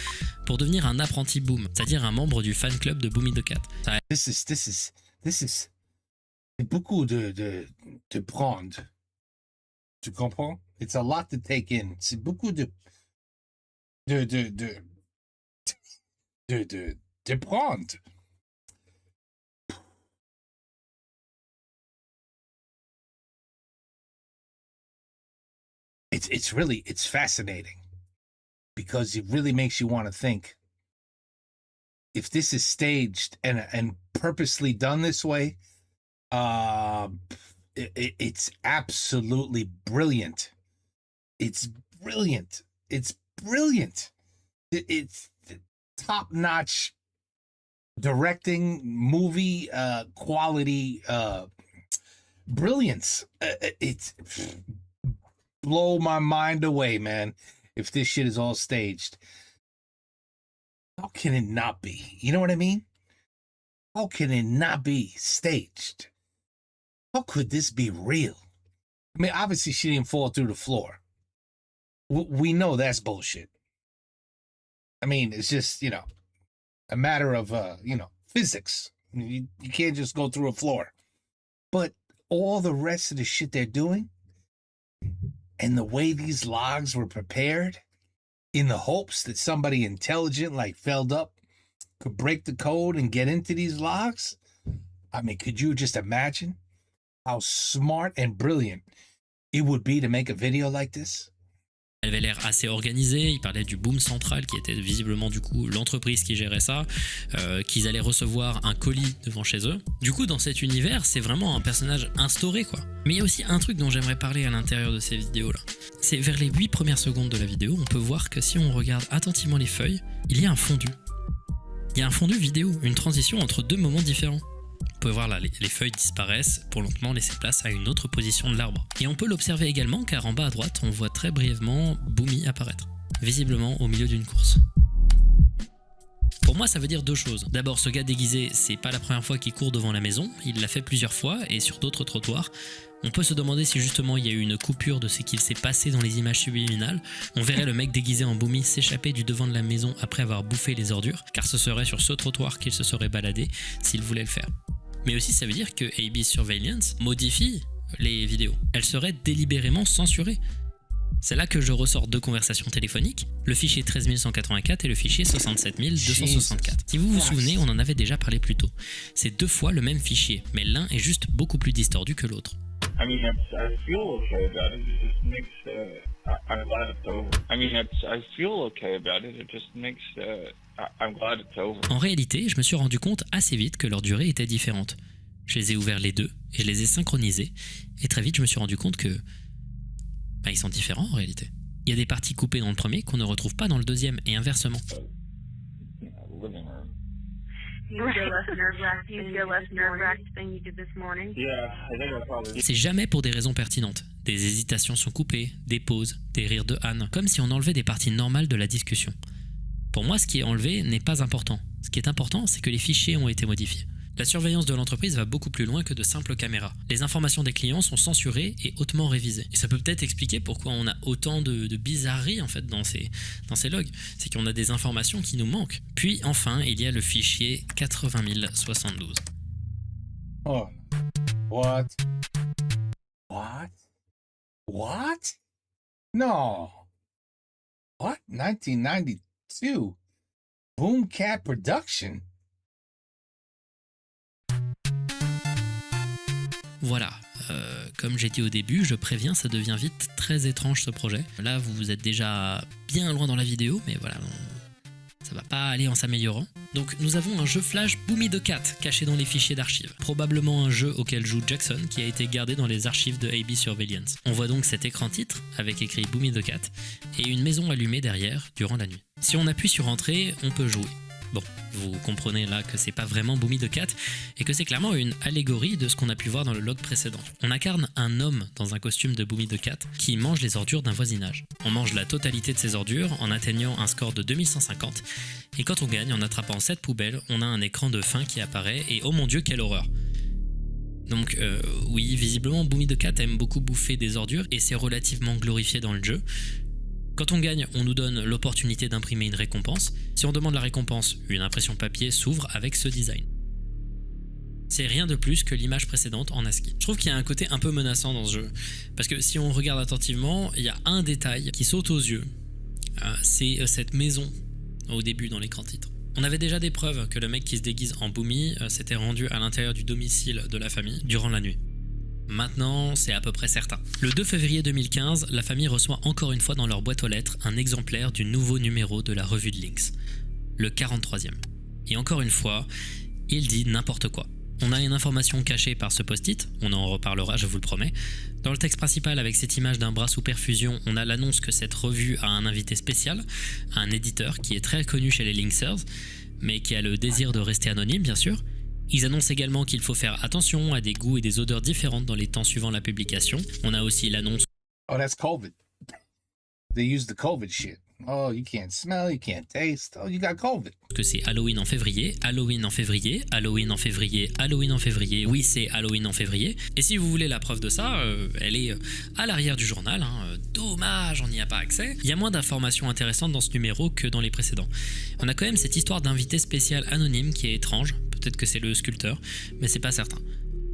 pour devenir un apprenti Boom, c'est-à-dire un membre du fan club de Boomy the Cat. This is. C'est beaucoup de prendre. Tu comprends? It's a lot to take in. C'est beaucoup de prendre. It's fascinating because it really makes you want to think if this is staged and purposely done this way, it's absolutely brilliant. It's brilliant. It's brilliant. It's top-notch directing, movie quality brilliance. It's blow my mind away, man. If this shit is all staged, how can it not be? You know what I mean? How can it not be staged? How could this be real? I mean, obviously she didn't fall through the floor. We know that's bullshit. I mean, it's just, you know, a matter of, you know, physics. You can't just go through a floor. But all the rest of the shit they're doing and the way these logs were prepared in the hopes that somebody intelligent like Feldup could break the code and get into these logs. I mean, could you just imagine how smart and brilliant it would be to make a video like this? Elle avait l'air assez organisée, il parlait du Boom Central qui était visiblement du coup l'entreprise qui gérait ça, qu'ils allaient recevoir un colis devant chez eux. Du coup dans cet univers c'est vraiment un personnage instauré quoi. Mais il y a aussi un truc dont j'aimerais parler à l'intérieur de ces vidéos là. C'est vers les 8 premières secondes de la vidéo, on peut voir que si on regarde attentivement les feuilles, il y a un fondu. Il y a un fondu vidéo, une transition entre deux moments différents. On peut voir là, les feuilles disparaissent pour lentement laisser place à une autre position de l'arbre. Et on peut l'observer également car en bas à droite, on voit très brièvement Boomy apparaître, visiblement au milieu d'une course. Pour moi, ça veut dire deux choses. D'abord, ce gars déguisé, c'est pas la première fois qu'il court devant la maison, il l'a fait plusieurs fois et sur d'autres trottoirs. On peut se demander si justement il y a eu une coupure de ce qu'il s'est passé dans les images subliminales. On verrait le mec déguisé en Boomy s'échapper du devant de la maison après avoir bouffé les ordures, car ce serait sur ce trottoir qu'il se serait baladé s'il voulait le faire. Mais aussi ça veut dire que AB Surveillance modifie les vidéos. Elles seraient délibérément censurées. C'est là que je ressors deux conversations téléphoniques, le fichier 13184 et le fichier 67264. Si vous vous souvenez, on en avait déjà parlé plus tôt. C'est deux fois le même fichier, mais l'un est juste beaucoup plus distordu que l'autre. I mean, I feel okay about it. It just makes. I'm glad it's over. I mean, I feel okay about it. It just makes. I'm glad it's over. En réalité, je me suis rendu compte assez vite que leur durée était différente. Je les ai ouverts les deux et je les ai synchronisés. Et très vite, je me suis rendu compte que. Ils sont différents en réalité. Il y a des parties coupées dans le premier qu'on ne retrouve pas dans le deuxième et inversement. Living room. You feel less nerve-wracked than you did this morning? Yeah, I think I'll probably. C'est jamais pour des raisons pertinentes. Des hésitations sont coupées, des pauses, des rires de Anne, comme si on enlevait des parties normales de la discussion. Pour moi, ce qui est enlevé n'est pas important. Ce qui est important, c'est que les fichiers ont été modifiés. La surveillance de l'entreprise va beaucoup plus loin que de simples caméras. Les informations des clients sont censurées et hautement révisées. Et ça peut peut-être expliquer pourquoi on a autant de bizarreries en fait dans ces logs. C'est qu'on a des informations qui nous manquent. Puis enfin, il y a le fichier 80072. Oh, what? No. What? 1992. Boom Cat Production. Voilà, comme j'ai dit au début, je préviens, ça devient vite très étrange ce projet. Là, vous êtes déjà bien loin dans la vidéo, mais voilà, ça va pas aller en s'améliorant. Donc nous avons un jeu flash Boomy the Cat caché dans les fichiers d'archives. Probablement un jeu auquel joue Jackson qui a été gardé dans les archives de AB Surveillance. On voit donc cet écran titre avec écrit Boomy the Cat et une maison allumée derrière durant la nuit. Si on appuie sur entrée, on peut jouer. Bon, vous comprenez là que c'est pas vraiment Boomy the Cat et que c'est clairement une allégorie de ce qu'on a pu voir dans le log précédent. On incarne un homme dans un costume de Boomy the Cat qui mange les ordures d'un voisinage. On mange la totalité de ces ordures en atteignant un score de 2150 et quand on gagne en attrapant 7 poubelles, on a un écran de fin qui apparaît et oh mon dieu quelle horreur. Donc oui, visiblement Boomy the Cat aime beaucoup bouffer des ordures et c'est relativement glorifié dans le jeu. Quand on gagne, on nous donne l'opportunité d'imprimer une récompense. Si on demande la récompense, une impression papier s'ouvre avec ce design. C'est rien de plus que l'image précédente en ASCII. Je trouve qu'il y a un côté un peu menaçant dans ce jeu, parce que si on regarde attentivement, il y a un détail qui saute aux yeux. C'est cette maison au début dans l'écran titre. On avait déjà des preuves que le mec qui se déguise en Boomy s'était rendu à l'intérieur du domicile de la famille durant la nuit. Maintenant, c'est à peu près certain. Le 2 février 2015, la famille reçoit encore une fois dans leur boîte aux lettres un exemplaire du nouveau numéro de la revue de Lynx, le 43e. Et encore une fois, il dit n'importe quoi. On a une information cachée par ce post-it, on en reparlera, je vous le promets. Dans le texte principal, avec cette image d'un bras sous perfusion, on a l'annonce que cette revue a un invité spécial, un éditeur qui est très connu chez les Lynxers, mais qui a le désir de rester anonyme, bien sûr. Ils annoncent également qu'il faut faire attention à des goûts et des odeurs différentes dans les temps suivant la publication. On a aussi l'annonce. Oh, that's COVID. They use the COVID shit. Oh, you can't smell, you can't taste. Oh, you got COVID. Que c'est Halloween en février, Halloween en février, Halloween en février, Halloween en février. Oui, c'est Halloween en février. Et si vous voulez la preuve de ça, elle est à l'arrière du journal. Dommage, on n'y a pas accès. Il y a moins d'informations intéressantes dans ce numéro que dans les précédents. On a quand même cette histoire d'invité spécial anonyme qui est étrange. Peut-être que c'est le sculpteur, mais c'est pas certain.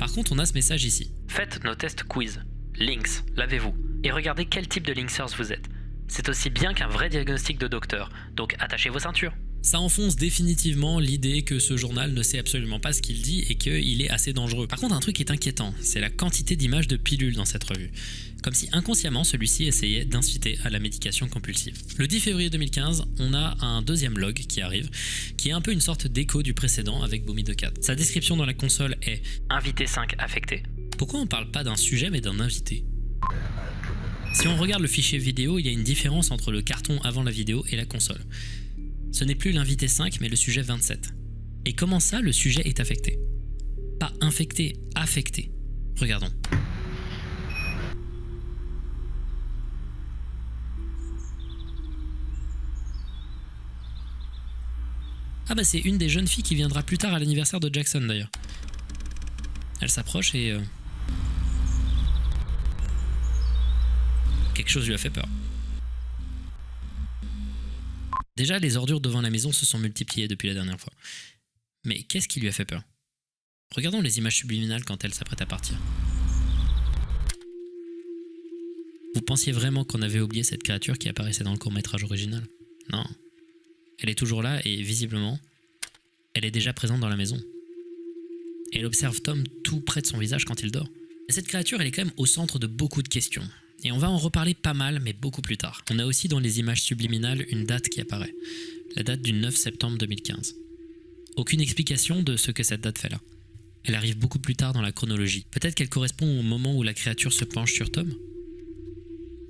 Par contre, on a ce message ici. Faites nos tests quiz. Lynx, lavez-vous. Et regardez quel type de Lynxers vous êtes. C'est aussi bien qu'un vrai diagnostic de docteur, donc attachez vos ceintures. Ça enfonce définitivement l'idée que ce journal ne sait absolument pas ce qu'il dit et qu'il est assez dangereux. Par contre, un truc est inquiétant, c'est la quantité d'images de pilules dans cette revue. Comme si inconsciemment celui-ci essayait d'inciter à la médication compulsive. Le 10 février 2015, on a un deuxième log qui arrive, qui est un peu une sorte d'écho du précédent avec Boomy the Cat. Sa description dans la console est « Invité 5 affecté ». Pourquoi on parle pas d'un sujet mais d'un invité ? Si on regarde le fichier vidéo, il y a une différence entre le carton avant la vidéo et la console. Ce n'est plus l'invité 5, mais le sujet 27. Et comment ça, le sujet est affecté ? Pas infecté, affecté. Regardons. Ah bah c'est une des jeunes filles qui viendra plus tard à l'anniversaire de Jackson d'ailleurs. Elle s'approche et... quelque chose lui a fait peur. Déjà, les ordures devant la maison se sont multipliées depuis la dernière fois. Mais qu'est-ce qui lui a fait peur ? Regardons les images subliminales quand elle s'apprête à partir. Vous pensiez vraiment qu'on avait oublié cette créature qui apparaissait dans le court-métrage original ? Non. Elle est toujours là et, visiblement, elle est déjà présente dans la maison. Et elle observe Tom tout près de son visage quand il dort. Et cette créature, elle est quand même au centre de beaucoup de questions. Et on va en reparler pas mal, mais beaucoup plus tard. On a aussi dans les images subliminales une date qui apparaît. La date du 9 septembre 2015. Aucune explication de ce que cette date fait là. Elle arrive beaucoup plus tard dans la chronologie. Peut-être qu'elle correspond au moment où la créature se penche sur Tom.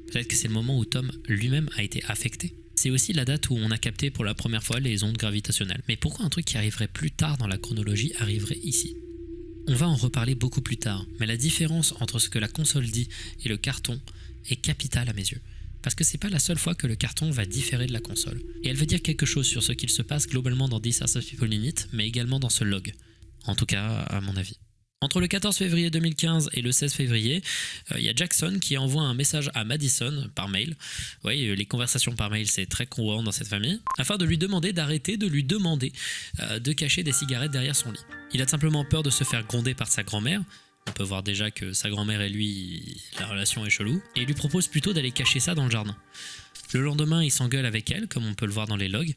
Peut-être que c'est le moment où Tom lui-même a été affecté. C'est aussi la date où on a capté pour la première fois les ondes gravitationnelles. Mais pourquoi un truc qui arriverait plus tard dans la chronologie arriverait ici ? On va en reparler beaucoup plus tard, mais la différence entre ce que la console dit et le carton est capitale à mes yeux. Parce que c'est pas la seule fois que le carton va différer de la console. Et elle veut dire quelque chose sur ce qu'il se passe globalement dans This House of People in It, mais également dans ce log. En tout cas, à mon avis. Entre le 14 février 2015 et le 16 février, il y a Jackson qui envoie un message à Madison par mail. Oui, les conversations par mail, c'est très courant dans cette famille. Afin de lui demander d'arrêter de lui demander de cacher des cigarettes derrière son lit. Il a simplement peur de se faire gronder par sa grand-mère. On peut voir déjà que sa grand-mère et lui, la relation est chelou. Et il lui propose plutôt d'aller cacher ça dans le jardin. Le lendemain, il s'engueule avec elle, comme on peut le voir dans les logs.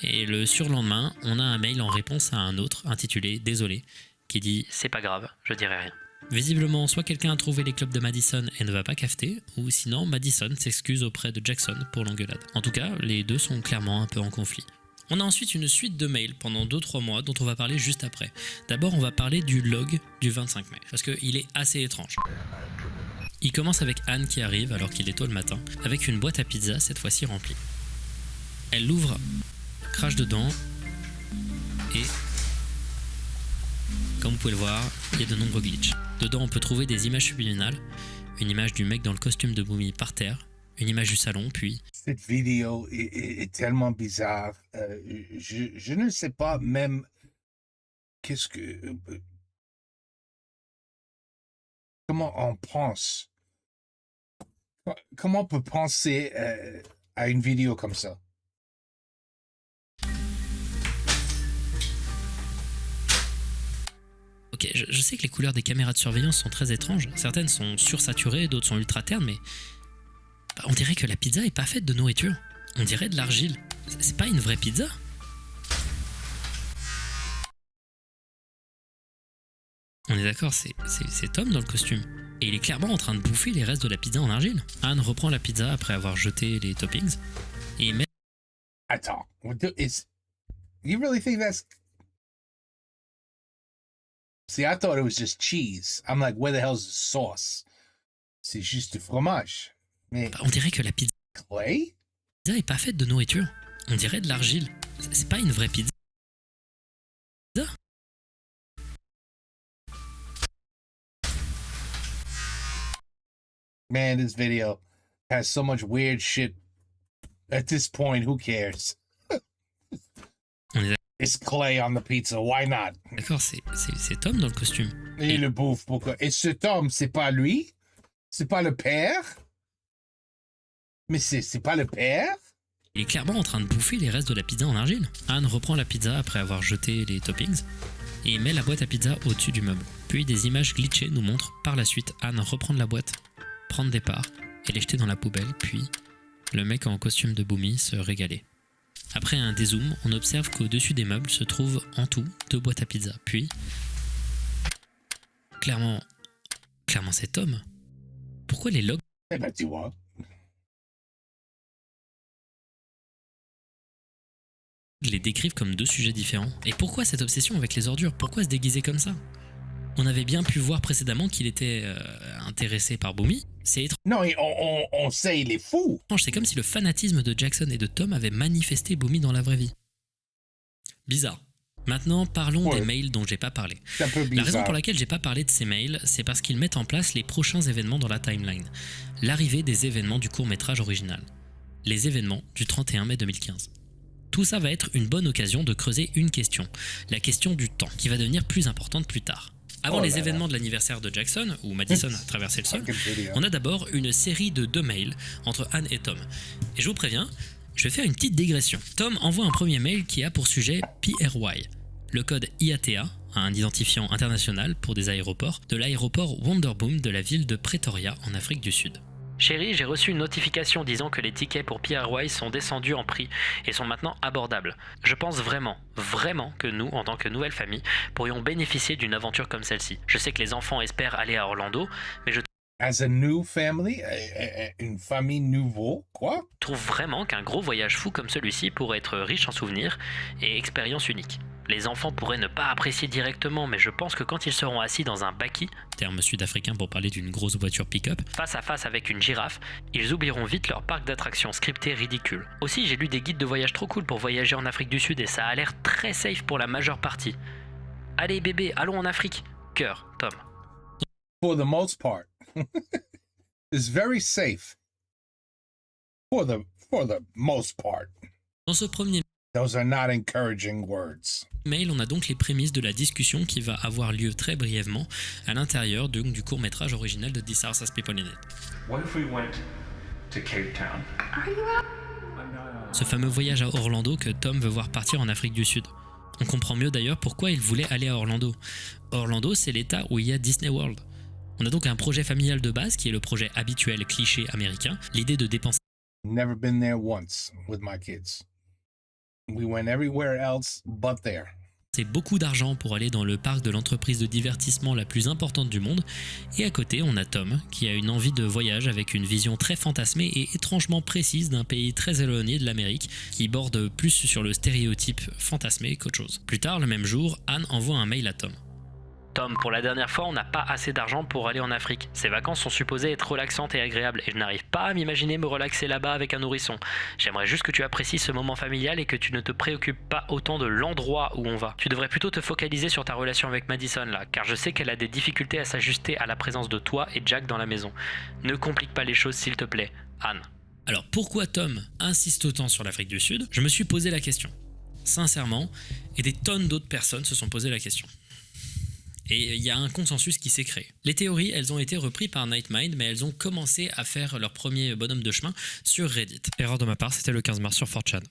Et le surlendemain, on a un mail en réponse à un autre, intitulé « Désolé », qui dit « C'est pas grave, je dirai rien ». Visiblement, soit quelqu'un a trouvé les clubs de Madison et ne va pas cafeter, ou sinon Madison s'excuse auprès de Jackson pour l'engueulade. En tout cas, les deux sont clairement un peu en conflit. On a ensuite une suite de mails pendant 2-3 mois dont on va parler juste après. D'abord, on va parler du log du 25 mai, parce qu'il est assez étrange. Il commence avec Anne qui arrive alors qu'il est tôt le matin, avec une boîte à pizza cette fois-ci remplie. Elle l'ouvre, crache dedans et comme vous pouvez le voir, il y a de nombreux glitches. Dedans, on peut trouver des images subliminales, une image du mec dans le costume de Boomy par terre, une image du salon, puis... Cette vidéo est tellement bizarre. Je ne sais pas même qu'est-ce que... comment on pense. Comment on peut penser à une vidéo comme ça? Ok, je sais que les couleurs des caméras de surveillance sont très étranges. Certaines sont sursaturées, d'autres sont ultra ternes, mais... bah, on dirait que la pizza est pas faite de nourriture. On dirait de l'argile. C'est pas une vraie pizza. On est d'accord, c'est Tom dans le costume. Et il est clairement en train de bouffer les restes de la pizza en argile. Anne reprend la pizza après avoir jeté les toppings et met... Attends, you really think that's... See, I thought it was just cheese. I'm like, where the hell's the sauce? C'est juste du fromage. Mais... on dirait que la pizza Clay? est pas faite de nourriture. On dirait de l'argile. C'est pas une vraie pizza. Man, this video has so much weird shit. At this point, who cares? On est It's Clay on the pizza. Why not? d'accord, c'est Tom dans le costume. Et le bouffe, pourquoi? Et cet homme, c'est pas lui? C'est pas le père? Mais c'est pas le père? Il est clairement en train de bouffer les restes de la pizza en argile. Anne reprend la pizza après avoir jeté les toppings et met la boîte à pizza au-dessus du meuble. Puis des images glitchées nous montrent par la suite Anne reprendre la boîte, prendre des parts et les jeter dans la poubelle, puis le mec en costume de Boomy se régaler. Après un dézoom, on observe qu'au-dessus des meubles se trouvent en tout 2 boîtes à pizza. Puis, clairement c'est Tom. Pourquoi les logs Eh ben, tu vois. les décrivent comme 2 sujets différents? Et pourquoi cette obsession avec les ordures? Pourquoi se déguiser comme ça? On avait bien pu voir précédemment qu'il était intéressé par Boomy. C'est étrange, Non, on sait, il est fou. c'est comme si le fanatisme de Jackson et de Tom avait manifesté Boomy dans la vraie vie. Bizarre. Maintenant, parlons Ouais. des mails dont j'ai pas parlé. C'est un peu bizarre. La raison pour laquelle j'ai pas parlé de ces mails, c'est parce qu'ils mettent en place les prochains événements dans la timeline. L'arrivée des événements du court-métrage original. Les événements du 31 mai 2015. Tout ça va être une bonne occasion de creuser une question. La question du temps, qui va devenir plus importante plus tard. Avant les événements de l'anniversaire de Jackson, où Madison a traversé le sol, Fucking video. on a d'abord une série de 2 mails entre Anne et Tom. Et je vous préviens, je vais faire une petite digression. Tom envoie un premier mail qui a pour sujet PRY, le code IATA, un identifiant international pour des aéroports, de l'aéroport Wonderboom de la ville de Pretoria en Afrique du Sud. Chérie, j'ai reçu une notification disant que les tickets pour PRY sont descendus en prix et sont maintenant abordables. Je pense vraiment que nous, en tant que nouvelle famille, pourrions bénéficier d'une aventure comme celle-ci. Je sais que les enfants espèrent aller à Orlando, mais je As a new family, une famille nouveau, quoi? trouve vraiment qu'un gros voyage fou comme celui-ci pourrait être riche en souvenirs et expériences uniques. Les enfants pourraient ne pas apprécier directement, mais je pense que quand ils seront assis dans un baki, terme sud-africain pour parler d'une grosse voiture pick-up, face à face avec une girafe, ils oublieront vite leur parc d'attractions scripté ridicule. Aussi, j'ai lu des guides de voyage trop cool pour voyager en Afrique du Sud et ça a l'air très safe pour la majeure partie. Allez bébé, allons en Afrique. Cœur, Tom. For the most part. It's very safe. For the most part. Dans ce premier Those are not encouraging words. mail, on a donc les prémices de la discussion qui va avoir lieu très brièvement à l'intérieur du court-métrage original de This House Has People in It. What if we went to Cape Town? Ce fameux voyage à Orlando que Tom veut voir partir en Afrique du Sud. On comprend mieux d'ailleurs pourquoi il voulait aller à Orlando. Orlando, c'est l'état où il y a Disney World. On a donc un projet familial de base qui est le projet habituel cliché américain, l'idée de dépenser Never been there once with my kids. We went everywhere else but there. beaucoup d'argent pour aller dans le parc de l'entreprise de divertissement la plus importante du monde, et à côté on a Tom qui a une envie de voyage avec une vision très fantasmée et étrangement précise d'un pays très éloigné de l'Amérique qui borde plus sur le stéréotype fantasmé qu'autre chose. Plus tard le même jour, Anne envoie un mail à Tom. Tom, pour la dernière fois, on n'a pas assez d'argent pour aller en Afrique. Ces vacances sont supposées être relaxantes et agréables, et je n'arrive pas à m'imaginer me relaxer là-bas avec un nourrisson. J'aimerais juste que tu apprécies ce moment familial et que tu ne te préoccupes pas autant de l'endroit où on va. Tu devrais plutôt te focaliser sur ta relation avec Madison là, car je sais qu'elle a des difficultés à s'ajuster à la présence de toi et Jack dans la maison. Ne complique pas les choses s'il te plaît, Anne. Alors pourquoi Tom insiste autant sur l'Afrique du Sud ? Je me suis posé la question, sincèrement, et des tonnes d'autres personnes se sont posé la question. Et il y a un consensus qui s'est créé. Les théories, elles ont été reprises par Nightmind, mais elles ont commencé à faire leur premier bonhomme de chemin sur Reddit. Erreur de ma part, c'était le 15 mars sur 4chan.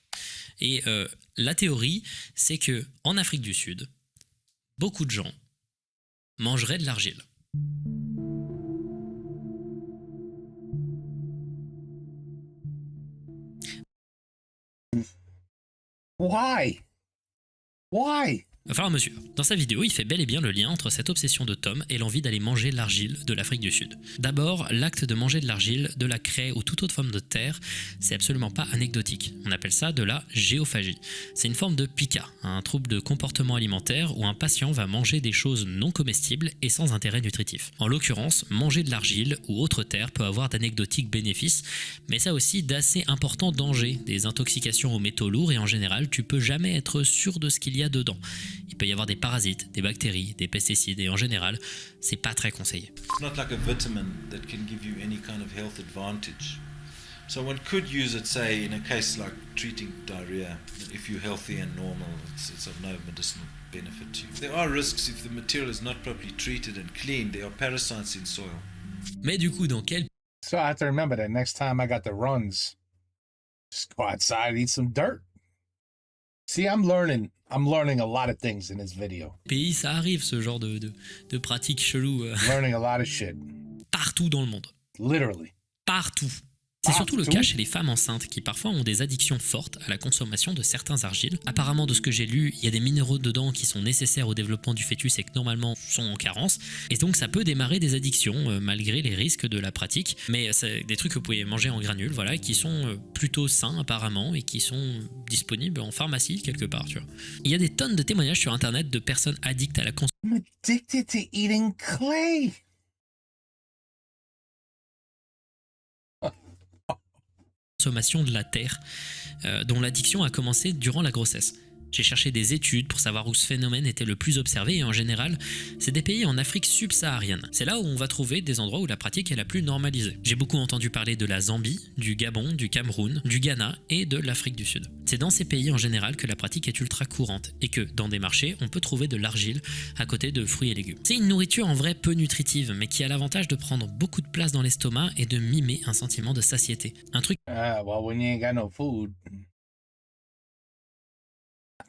Et la théorie, c'est que en Afrique du Sud, beaucoup de gens mangeraient de l'argile. Why? Enfin, monsieur, dans sa vidéo, il fait bel et bien le lien entre cette obsession de Tom et l'envie d'aller manger l'argile de l'Afrique du Sud. D'abord, l'acte de manger de l'argile, de la craie ou toute autre forme de terre, c'est absolument pas anecdotique. On appelle ça de la géophagie. C'est une forme de pica, un trouble de comportement alimentaire où un patient va manger des choses non comestibles et sans intérêt nutritif. En l'occurrence, manger de l'argile ou autre terre peut avoir d'anecdotiques bénéfices, mais ça aussi d'assez importants dangers, des intoxications aux métaux lourds et en général, tu peux jamais être sûr de ce qu'il y a dedans. Il peut y avoir des parasites, des bactéries, des pesticides et en général, c'est pas très conseillé. It's not like a vitamin that can give you any kind of health advantage. So one could use it, say, in a case like treating diarrhea. If you're healthy and normal, it's of no medicinal benefit to you. There are risks if the material is not properly treated and cleaned. There are parasites in soil. Mais du coup, dans quel So I have to remember that next time I got the runs, just go outside and eat some dirt. See, I'm learning a lot of things in this video. pays ça arrive, ce genre de pratiques cheloues Learning a lot of shit. partout dans le monde. Literally. Partout. C'est surtout le cas chez les femmes enceintes qui parfois ont des addictions fortes à la consommation de certains argiles. Apparemment, de ce que j'ai lu, il y a des minéraux dedans qui sont nécessaires au développement du fœtus et que normalement sont en carence. Et donc ça peut démarrer des addictions malgré les risques de la pratique. Mais c'est des trucs que vous pouvez manger en granules, voilà, qui sont plutôt sains apparemment et qui sont disponibles en pharmacie quelque part, tu vois. Il y a des tonnes de témoignages sur internet de personnes addictes à la I'm addicted to eating clay. consommation de la terre, dont l'addiction a commencé durant la grossesse. J'ai cherché des études pour savoir où ce phénomène était le plus observé et en général, c'est des pays en Afrique subsaharienne. C'est là où on va trouver des endroits où la pratique est la plus normalisée. J'ai beaucoup entendu parler de la Zambie, du Gabon, du Cameroun, du Ghana et de l'Afrique du Sud. C'est dans ces pays en général que la pratique est ultra courante et que, dans des marchés, on peut trouver de l'argile à côté de fruits et légumes. C'est une nourriture en vrai peu nutritive, mais qui a l'avantage de prendre beaucoup de place dans l'estomac et de mimer un sentiment de satiété. Un truc Well, when you ain't got no food.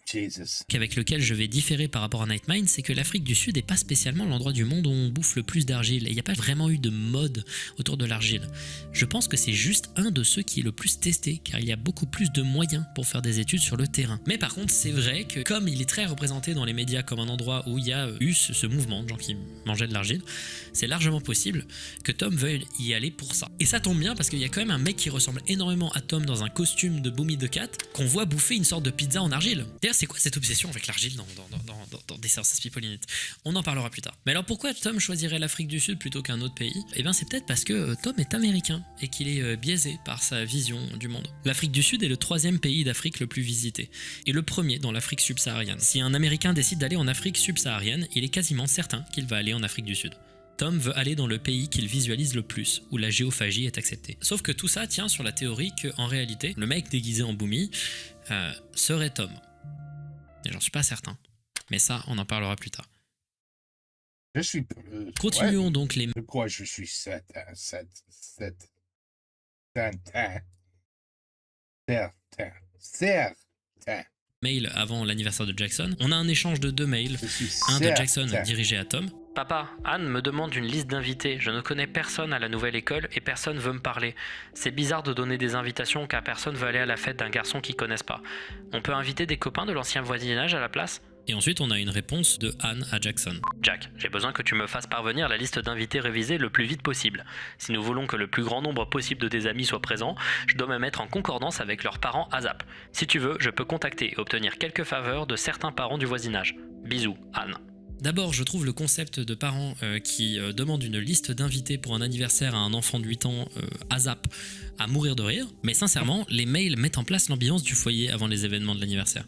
Jesus. avec lequel je vais différer par rapport à Nightmind, c'est que l'Afrique du Sud n'est pas spécialement l'endroit du monde où on bouffe le plus d'argile, et il n'y a pas vraiment eu de mode autour de l'argile. Je pense que c'est juste un de ceux qui est le plus testé, car il y a beaucoup plus de moyens pour faire des études sur le terrain. Mais par contre, c'est vrai que comme il est très représenté dans les médias comme un endroit où il y a eu ce mouvement de gens qui mangeaient de l'argile, c'est largement possible que Tom veuille y aller pour ça. Et ça tombe bien parce qu'il y a quand même un mec qui ressemble énormément à Tom dans un costume de Boomy the Cat, qu'on voit bouffer une sorte de pizza en argile. D'ailleurs, c'est quoi cette obsession avec l'argile dans This House People in It ? On en parlera plus tard. Mais alors pourquoi Tom choisirait l'Afrique du Sud plutôt qu'un autre pays ? Eh bien c'est peut-être parce que Tom est américain et qu'il est biaisé par sa vision du monde. L'Afrique du Sud est le 3e pays d'Afrique le plus visité et le premier dans l'Afrique subsaharienne. Si un Américain décide d'aller en Afrique subsaharienne, il est quasiment certain qu'il va aller en Afrique du Sud. Tom veut aller dans le pays qu'il visualise le plus, où la géophagie est acceptée. Sauf que tout ça tient sur la théorie qu'en réalité, le mec déguisé en Boomy serait Tom. Et j'en suis pas certain. Mais ça, on en parlera plus tard. Je suis. Continuons donc les De quoi je suis certain. mails avant l'anniversaire de Jackson. On a un échange de 2 mails. Je suis Un de certain. Jackson dirigé à Tom. Papa, Anne me demande une liste d'invités. Je ne connais personne à la nouvelle école et personne veut me parler. C'est bizarre de donner des invitations car personne veut aller à la fête d'un garçon qu'ils connaissent pas. On peut inviter des copains de l'ancien voisinage à la place ? Et ensuite, on a une réponse de Anne à Jackson. Jack, j'ai besoin que tu me fasses parvenir la liste d'invités révisée le plus vite possible. Si nous voulons que le plus grand nombre possible de tes amis soient présents, je dois me mettre en concordance avec leurs parents ASAP. Si tu veux, je peux contacter et obtenir quelques faveurs de certains parents du voisinage. Bisous, Anne. D'abord, je trouve le concept de parents qui demandent une liste d'invités pour un anniversaire à un enfant de 8 ans ASAP à mourir de rire. Mais sincèrement, les mails mettent en place l'ambiance du foyer avant les événements de l'anniversaire.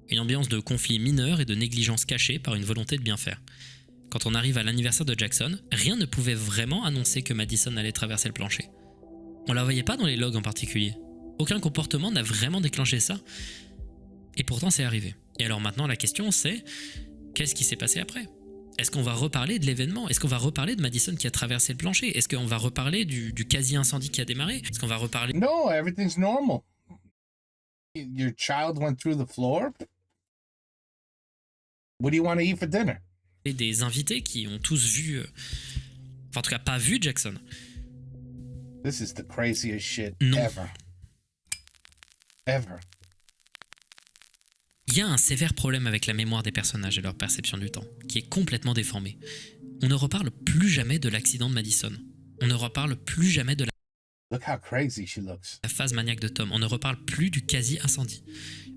Une ambiance de conflit mineur et de négligence cachée par une volonté de bien faire. Quand on arrive à l'anniversaire de Jackson, rien ne pouvait vraiment annoncer que Madison allait traverser le plancher. On la voyait pas dans les logs en particulier. Aucun comportement n'a vraiment déclenché ça. Et pourtant c'est arrivé. Et alors maintenant la question c'est, qu'est-ce qui s'est passé après ? Est-ce qu'on va reparler de l'événement ? Est-ce qu'on va reparler de Madison qui a traversé le plancher ? Est-ce qu'on va reparler du quasi-incendie qui a démarré ? Est-ce qu'on va reparler... No, everything's normal. Your child went through the floor. What do you want to eat for dinner? Des invités qui ont tous vu... enfin en tout cas pas vu Jackson. This is the craziest shit Non. ever. Ever. Il y a un sévère problème avec la mémoire des personnages et leur perception du temps, qui est complètement déformée. On ne reparle plus jamais de l'accident de Madison. On ne reparle plus jamais de Look how crazy she looks. la phase maniaque de Tom. On ne reparle plus du quasi-incendie.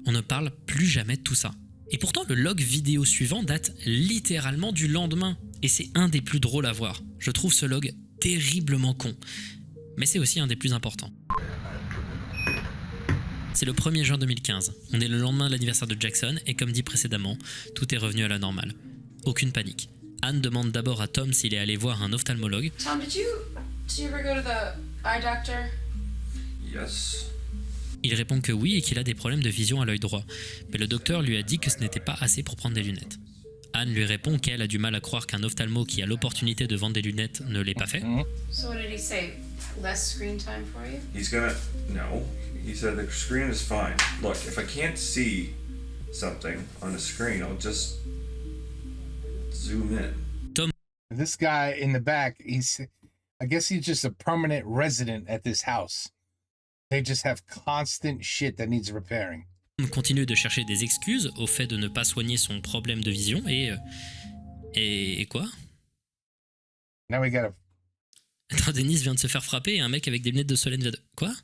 On ne parle plus jamais de tout ça. Et pourtant, le log vidéo suivant date littéralement du lendemain. Et c'est un des plus drôles à voir. Je trouve ce log terriblement con. Mais c'est aussi un des plus importants. C'est le 1er juin 2015. On est le lendemain de l'anniversaire de Jackson et comme dit précédemment, tout est revenu à la normale. Aucune panique. Anne demande d'abord à Tom s'il est allé voir un ophtalmologue. Tom, did you ever go to the eye doctor? Yes. Il répond que oui et qu'il a des problèmes de vision à l'œil droit. Mais le docteur lui a dit que ce n'était pas assez pour prendre des lunettes. Anne lui répond qu'elle a du mal à croire qu'un ophtalmo qui a l'opportunité de vendre des lunettes ne l'ait pas fait. So what did he say? Less screen time for you? He's gonna. No. He said the screen is fine. Look, if I can't see something on a screen, I'll just zoom in. This guy in the back, I guess he's just a permanent resident at this house. They just have constant shit that needs repairing. Tom continue de chercher des excuses au fait de ne pas soigner son problème de vision et quoi ? Now we gotta. Attends, Dennis vient de se faire frapper et un mec avec des lunettes de soleil vient de... Quoi ?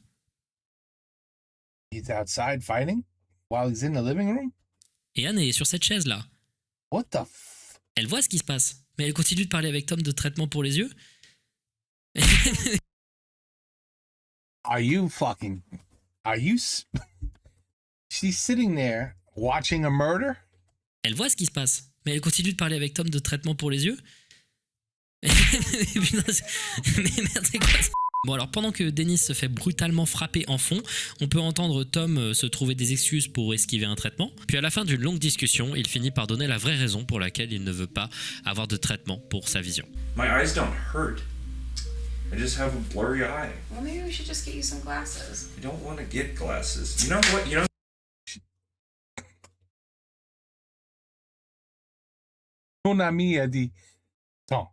He's outside fighting while he's in the living room? Et Anne est sur cette chaise là. What the f... Elle voit ce qui se passe, mais elle continue de parler avec Tom de traitement pour les yeux. Are you... She's sitting there watching a murder? Elle voit ce qui se passe, mais elle continue de parler avec Tom de traitement pour les yeux. Putain, mais merde, c'est quoi ça ? Bon alors pendant que Dennis se fait brutalement frapper en fond, on peut entendre Tom se trouver des excuses pour esquiver un traitement. Puis à la fin d'une longue discussion, il finit par donner la vraie raison pour laquelle il ne veut pas avoir de traitement pour sa vision. My eyes don't hurt. I just have a blurry eye. Well, maybe we should just get you some glasses. I don't want to get glasses. You know what? You know. Mon ami a dit, attends,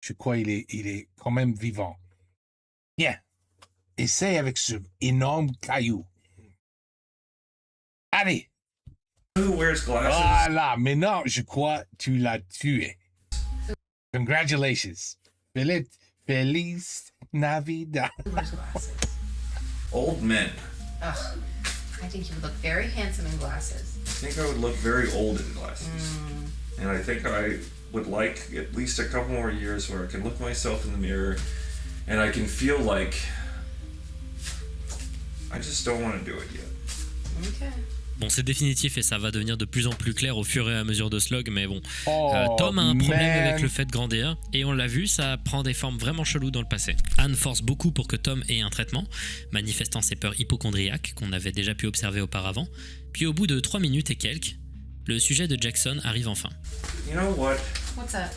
je crois il est quand même vivant. Viens, essaye avec ce énorme caillou. Allez. Who wears glasses? Voilà, maintenant, je crois que tu l'as tué. Congratulations. Feliz Navidad. Where's glasses? Old men. Ugh. I think you would look very handsome in glasses. I think I would look very old in glasses. And I think I would like at least a couple more years where I can look myself in the mirror and I can feel like I just don't want to do it yet. Okay. Bon, c'est définitif et ça va devenir de plus en plus clair au fur et à mesure de ce log, mais bon. Oh, Tom a un problème man. avec le fait de grandir, et on l'a vu, ça prend des formes vraiment cheloues dans le passé. Anne force beaucoup pour que Tom ait un traitement, manifestant ses peurs hypochondriaques qu'on avait déjà pu observer auparavant. Puis au bout de 3 minutes et quelques, le sujet de Jackson arrive enfin. You know what? What's that?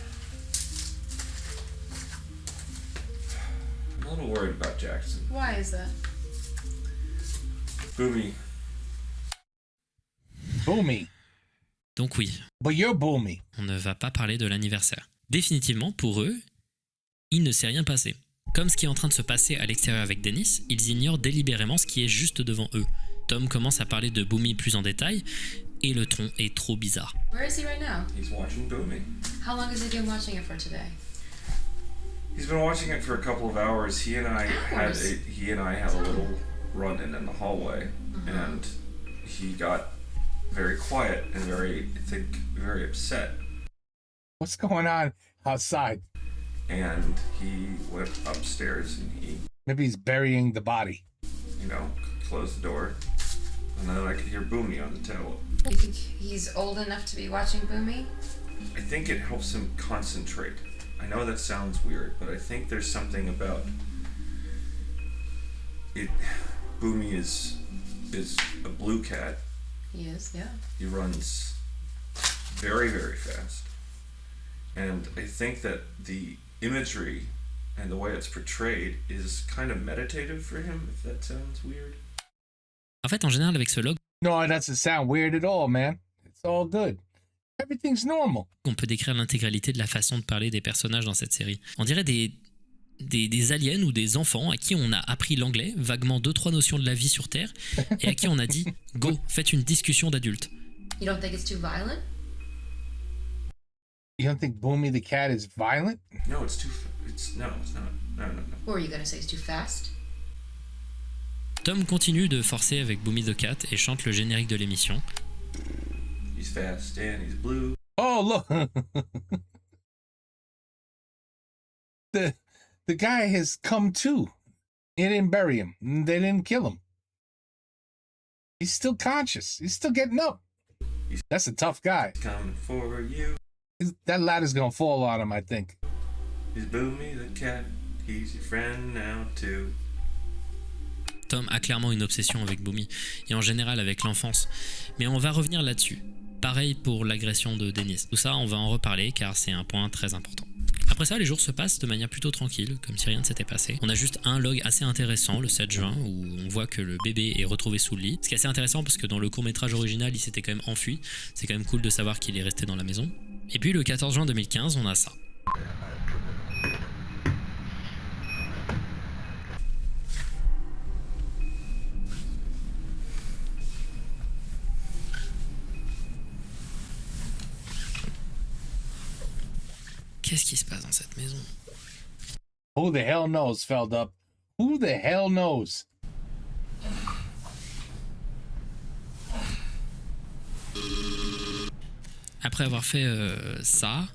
I'm a little worried about Jackson. Why is that? Boomy. Boomy. Donc oui, But you're boomy. on ne va pas parler de l'anniversaire. Définitivement, pour eux, il ne s'est rien passé. Comme ce qui est en train de se passer à l'extérieur avec Dennis, ils ignorent délibérément ce qui est juste devant eux. Tom commence à parler de Boomy plus en détail, et le ton est trop bizarre. Where is he right now? He's watching Boomy. How long has he been watching it for today? He's been watching it for a couple of hours. He and I had a little run-in the hallway, and he got very quiet and very upset. What's going on outside? And he went upstairs and he, Maybe he's burying the body. you know, closed the door. And then I could hear Boomy on the towel. You think he's old enough to be watching Boomy? I think it helps him concentrate. I know that sounds weird, but I think there's something about it. Boomy is a blue cat. He is, yeah. He runs very, very fast. And I think that the imagery and the way it's portrayed is kind of meditative for him, if that sounds weird. En fait, en général, avec ce log, No, it doesn't sound weird at all, man. It's all good. Everything's normal. on peut décrire l'intégralité de la façon de parler des personnages dans cette série. On dirait des aliens ou des enfants à qui on a appris l'anglais, vaguement 2-3 notions de la vie sur Terre, et à qui on a dit « Go, faites une discussion d'adultes ». You don't think it's too violent? You don't think Boomy the cat is violent? No, it's not. No. Or are you gonna say it's too fast? Tom continue de forcer avec Boomy the Cat et chante le générique de l'émission. He's fast and he's blue. Oh, look. The guy has come to. They didn't bury him. They didn't kill him. He's still conscious. He's still getting up. That's a tough guy. He's coming for you. That ladder's gonna fall on him, I think. He's Boomy the cat. He's your friend now too. Tom a clairement une obsession avec Boomy, et en général avec l'enfance. Mais on va revenir là-dessus. Pareil pour l'agression de Dennis. Tout ça, on va en reparler car c'est un point très important. Après ça, les jours se passent de manière plutôt tranquille, comme si rien ne s'était passé. On a juste un log assez intéressant, le 7 juin, où on voit que le bébé est retrouvé sous le lit. Ce qui est assez intéressant parce que dans le court-métrage original, il s'était quand même enfui. C'est quand même cool de savoir qu'il est resté dans la maison. Et puis le 14 juin 2015, on a ça. Qu'est-ce qui se passe dans cette maison? Who the hell knows, Feldup? Who the hell knows? Après avoir fait ça,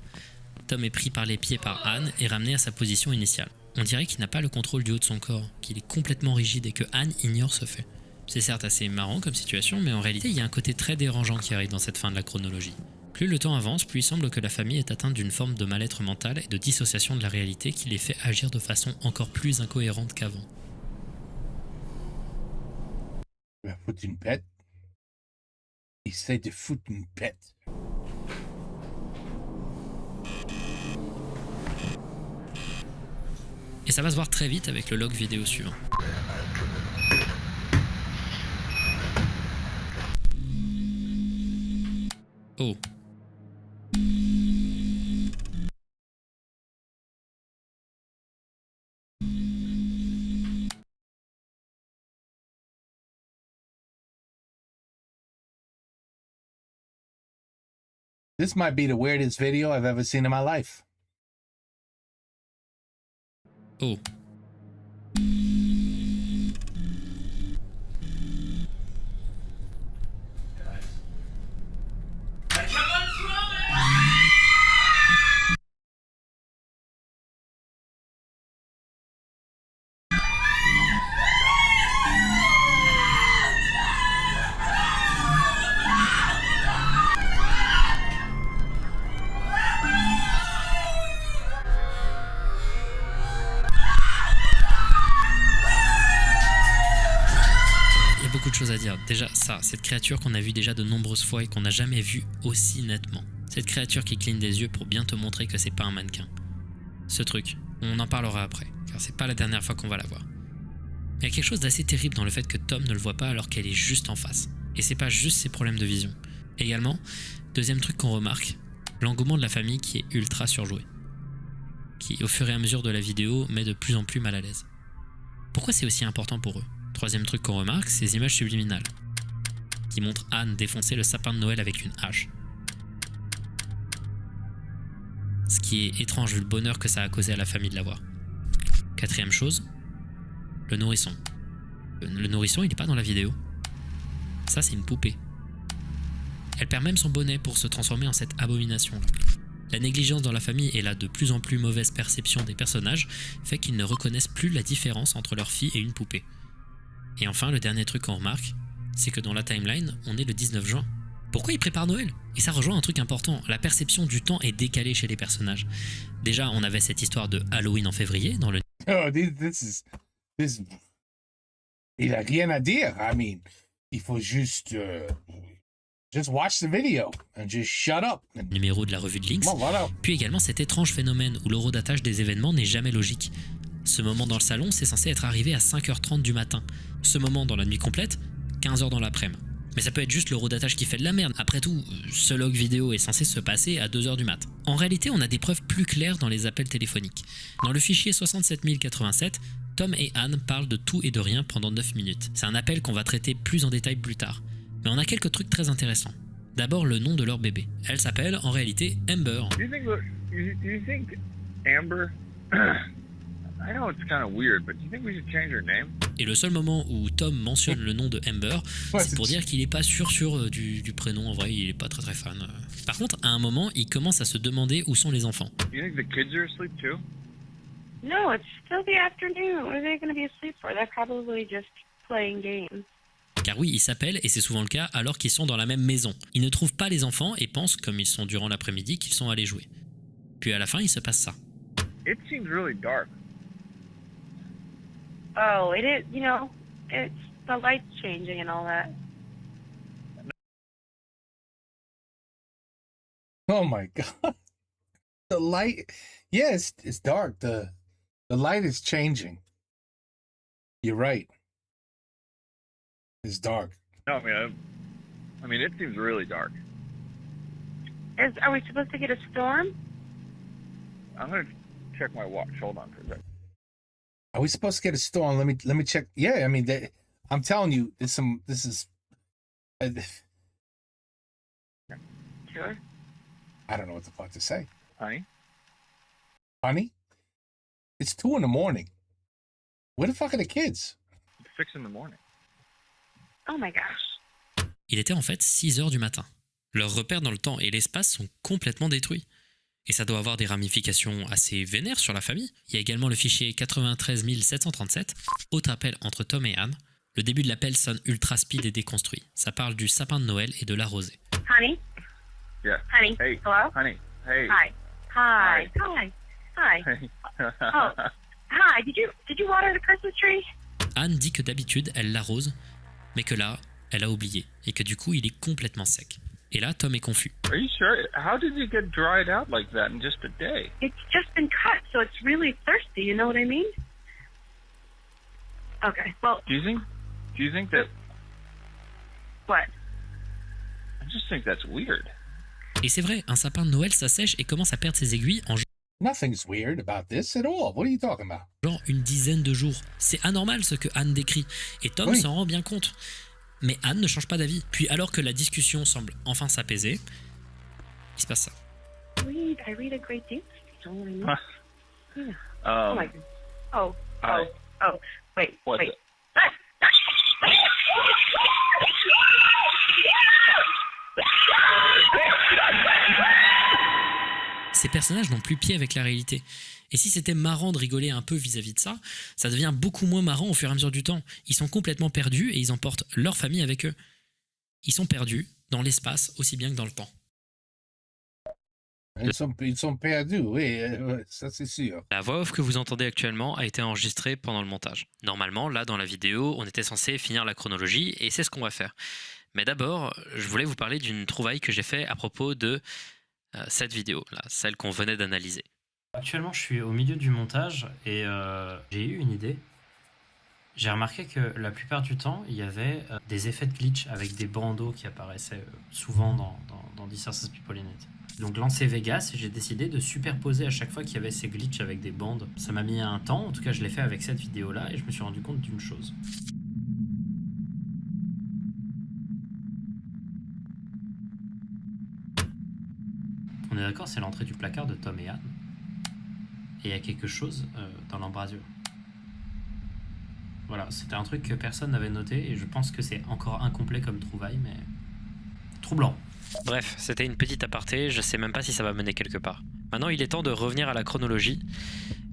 Tom est pris par les pieds par Anne et ramené à sa position initiale. On dirait qu'il n'a pas le contrôle du haut de son corps, qu'il est complètement rigide et que Anne ignore ce fait. C'est certes assez marrant comme situation, mais en réalité il y a un côté très dérangeant qui arrive dans cette fin de la chronologie. Plus le temps avance, plus il semble que la famille est atteinte d'une forme de mal-être mental et de dissociation de la réalité qui les fait agir de façon encore plus incohérente qu'avant. Foot une pet? Essaye de foutre une pet. Et ça va se voir très vite avec le log vidéo suivant. Oh. This might be the weirdest video I've ever seen in my life. Oh. À dire. Déjà, ça, cette créature qu'on a vue déjà de nombreuses fois et qu'on n'a jamais vue aussi nettement. Cette créature qui cligne des yeux pour bien te montrer que c'est pas un mannequin. Ce truc, on en parlera après, car c'est pas la dernière fois qu'on va la voir. Il y a quelque chose d'assez terrible dans le fait que Tom ne le voit pas alors qu'elle est juste en face. Et c'est pas juste ses problèmes de vision. Également, deuxième truc qu'on remarque, l'engouement de la famille qui est ultra surjoué. Qui, au fur et à mesure de la vidéo, met de plus en plus mal à l'aise. Pourquoi c'est aussi important pour eux? Troisième truc qu'on remarque, ces images subliminales, qui montrent Anne défoncer le sapin de Noël avec une hache. Ce qui est étrange vu le bonheur que ça a causé à la famille de la voir. Quatrième chose, le nourrisson. Le nourrisson, il n'est pas dans la vidéo. Ça, c'est une poupée. Elle perd même son bonnet pour se transformer en cette abomination-là. La négligence dans la famille et la de plus en plus mauvaise perception des personnages fait qu'ils ne reconnaissent plus la différence entre leur fille et une poupée. Et enfin, le dernier truc qu'on remarque, c'est que dans la timeline, on est le 19 juin. Pourquoi ils préparent Noël? Et ça rejoint un truc important, la perception du temps est décalée chez les personnages. Déjà, on avait cette histoire de Halloween en février dans le... Oh, this. Il a rien à dire. I mean, il faut juste watch the video and just shut up. numéro de la revue de Lynx, Bon, voilà. puis également cet étrange phénomène où l'horodatage des événements n'est jamais logique. Ce moment dans le salon, c'est censé être arrivé à 5h30 du matin. Ce moment dans la nuit complète, 15h dans l'après-midi. Mais ça peut être juste l'horodatage qui fait de la merde. Après tout, ce log vidéo est censé se passer à 2h du mat. En réalité, on a des preuves plus claires dans les appels téléphoniques. Dans le fichier 67087, Tom et Anne parlent de tout et de rien pendant 9 minutes. C'est un appel qu'on va traiter plus en détail plus tard. Mais on a quelques trucs très intéressants. D'abord, le nom de leur bébé. Elle s'appelle en réalité Amber. Do you think Amber? I know it's kind of weird, but do you think we should change her name? Et le seul moment où Tom mentionne le nom de Amber, c'est pour dire qu'il est pas sûr du prénom. En vrai, il est pas très fan. Par contre, à un moment, il commence à se demander où sont les enfants. Do you think the kids are asleep too? No, it's still the afternoon. What are they going to be asleep for? They're probably just playing games. Car oui, ils s'appellent, et c'est souvent le cas, alors qu'ils sont dans la même maison. Ils ne trouvent pas les enfants et pensent, comme ils sont durant l'après-midi, qu'ils sont allés jouer. Puis à la fin, il se passe ça. It seems really dark. Oh, it is, it's the lights changing and all that. Oh my god. The light. Yes, it's dark. The light is changing. You're right. It's dark. No, I mean, it seems really dark. Are we supposed to get a storm? I'm gonna check my watch. Hold on for a second. Are we supposed to get a storm? Let me check. Yeah, I mean, I'm telling you, this is. Sure. I don't know what the fuck to say. Honey, it's 2 a.m. Where the fuck are the kids? it's 6 a.m. Oh my gosh. Il était en fait 6h du matin. Leurs repères dans le temps et l'espace sont complètement détruits. Et ça doit avoir des ramifications assez vénères sur la famille. Il y a également le fichier 93 737, autre appel entre Tom et Anne. Le début de l'appel sonne ultra speed et déconstruit. Ça parle du sapin de Noël et de la rosée. Honey? Yeah. Honey? Hey. Hello? Honey. Hey. Hi. Hi. Hi. Hi. Hey. Oh. Hi. Did you water the Christmas tree? Anne dit que d'habitude, elle l'arrose, mais que là, elle a oublié, et que du coup, il est complètement sec. Et là, Tom est confus. Are you sure? How did you get dried out like that in just a day? It's just been cut, so it's really thirsty, you know what I mean? Okay, well, Do you think that? what? I just think that's weird. Et c'est vrai, un sapin de Noël, ça sèche et commence à perdre ses aiguilles en Nothing's weird about this at all. What are you talking about? genre une dizaine de jours. C'est anormal ce que Anne décrit, et Tom Oui. s'en rend bien compte. Mais Anne ne change pas d'avis. Puis alors que la discussion semble enfin s'apaiser, il se passe ça. I read a great deal. You know what I mean? Huh. Yeah. Oh my God. Oh, wait. What's wait. it? Ces personnages n'ont plus pied avec la réalité. Et si c'était marrant de rigoler un peu vis-à-vis de ça, ça devient beaucoup moins marrant au fur et à mesure du temps. Ils sont complètement perdus et ils emportent leur famille avec eux. Ils sont perdus dans l'espace aussi bien que dans le temps. Ils sont perdus, oui, ça c'est sûr. La voix off que vous entendez actuellement a été enregistrée pendant le montage. Normalement, là dans la vidéo, on était censé finir la chronologie et c'est ce qu'on va faire. Mais d'abord, je voulais vous parler d'une trouvaille que j'ai fait à propos de cette vidéo, là, celle qu'on venait d'analyser. Actuellement, je suis au milieu du montage et j'ai eu une idée. J'ai remarqué que la plupart du temps, il y avait des effets de glitch avec des bandeaux qui apparaissaient souvent dans This Is People in It. Donc lancé Vegas et j'ai décidé de superposer à chaque fois qu'il y avait ces glitches avec des bandes. Ça m'a mis un temps, en tout cas je l'ai fait avec cette vidéo-là et je me suis rendu compte d'une chose. On est d'accord, c'est l'entrée du placard de Tom et Anne. Et il y a quelque chose dans l'embrasure. Voilà, c'était un truc que personne n'avait noté et je pense que c'est encore incomplet comme trouvaille, mais troublant. Bref, c'était une petite aparté, je sais même pas si ça va mener quelque part. Maintenant, il est temps de revenir à la chronologie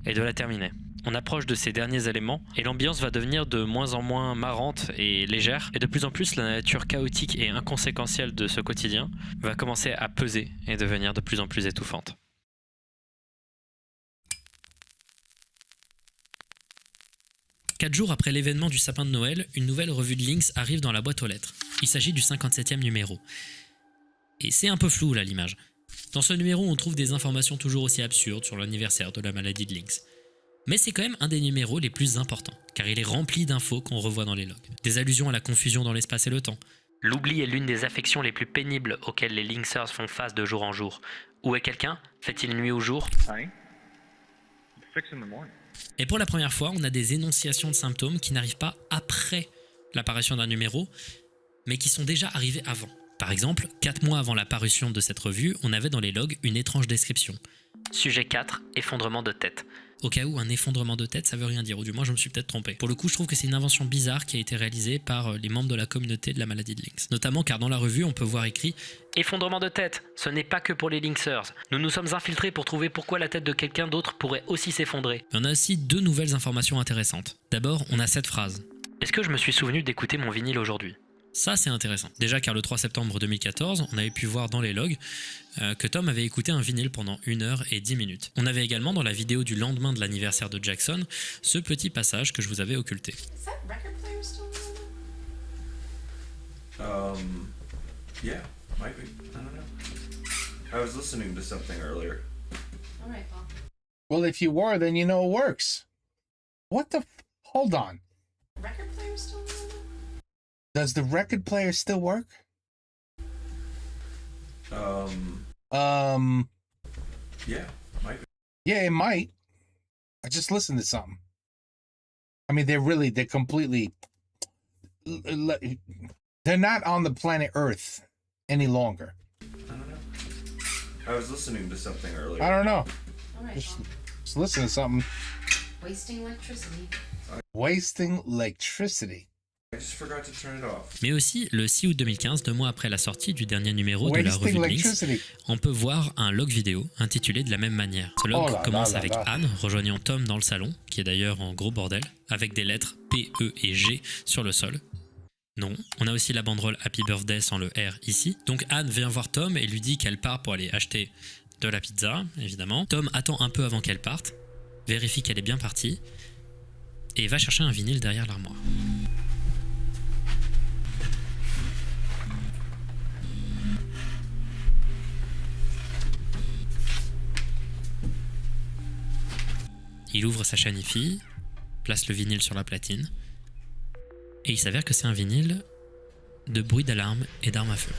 et de la terminer. On approche de ces derniers éléments et l'ambiance va devenir de moins en moins marrante et légère, et de plus en plus la nature chaotique et inconséquentielle de ce quotidien va commencer à peser et devenir de plus en plus étouffante. Quatre jours après l'événement du sapin de Noël, une nouvelle revue de Lynx arrive dans la boîte aux lettres. Il s'agit du 57e numéro. Et c'est un peu flou là l'image. Dans ce numéro, on trouve des informations toujours aussi absurdes sur l'anniversaire de la maladie de Lynx. Mais c'est quand même un des numéros les plus importants, car il est rempli d'infos qu'on revoit dans les logs. Des allusions à la confusion dans l'espace et le temps. L'oubli est l'une des affections les plus pénibles auxquelles les Lynxers font face de jour en jour. Où est quelqu'un? Fait-il nuit ou jour? Et pour la première fois, on a des énonciations de symptômes qui n'arrivent pas après l'apparition d'un numéro, mais qui sont déjà arrivés avant. Par exemple, 4 mois avant la parution de cette revue, on avait dans les logs une étrange description. Sujet 4, effondrement de tête. Au cas où un effondrement de tête, ça veut rien dire, ou du moins je me suis peut-être trompé. Pour le coup, je trouve que c'est une invention bizarre qui a été réalisée par les membres de la communauté de la maladie de Lynx. Notamment car dans la revue, on peut voir écrit « Effondrement de tête, ce n'est pas que pour les Lynxers. Nous nous sommes infiltrés pour trouver pourquoi la tête de quelqu'un d'autre pourrait aussi s'effondrer. » On a aussi 2 nouvelles informations intéressantes. D'abord, on a cette phrase. « Est-ce que je me suis souvenu d'écouter mon vinyle aujourd'hui ?» Ça, c'est intéressant. Déjà car le 3 septembre 2014, on avait pu voir dans les logs que Tom avait écouté un vinyle pendant 1 heure et 10 minutes. On avait également dans la vidéo du lendemain de l'anniversaire de Jackson, ce petit passage que je vous avais occulté. Is that record player still running? Yeah, might be. I don't know. I was listening to something earlier. All right, Paul. Well, if you were, then you know it works. What the? Hold on. Record player still running? Does the record player still work? Yeah, might be. Yeah, it might. I just listened to something. I mean, they're completely, they're not on the planet Earth any longer. I don't know. I was listening to something earlier. I don't know. All right, Just, Paul. just listen to something. Wasting electricity. Wasting electricity. I just forgot to turn it off. Mais aussi, le 6 août 2015, 2 mois après la sortie du dernier numéro de la revue de Lynx, on peut voir un log vidéo intitulé de la même manière. Ce log commence avec Anne rejoignant Tom dans le salon, qui est d'ailleurs en gros bordel, avec des lettres P, E et G sur le sol. Non, on a aussi la banderole Happy Birthday sans le R ici. Donc Anne vient voir Tom et lui dit qu'elle part pour aller acheter de la pizza, évidemment. Tom attend un peu avant qu'elle parte, vérifie qu'elle est bien partie, et va chercher un vinyle derrière l'armoire. Il ouvre sa chaîne hi-fi, place le vinyle sur la platine, et il s'avère que c'est un vinyle de bruit d'alarme et d'armes à feu.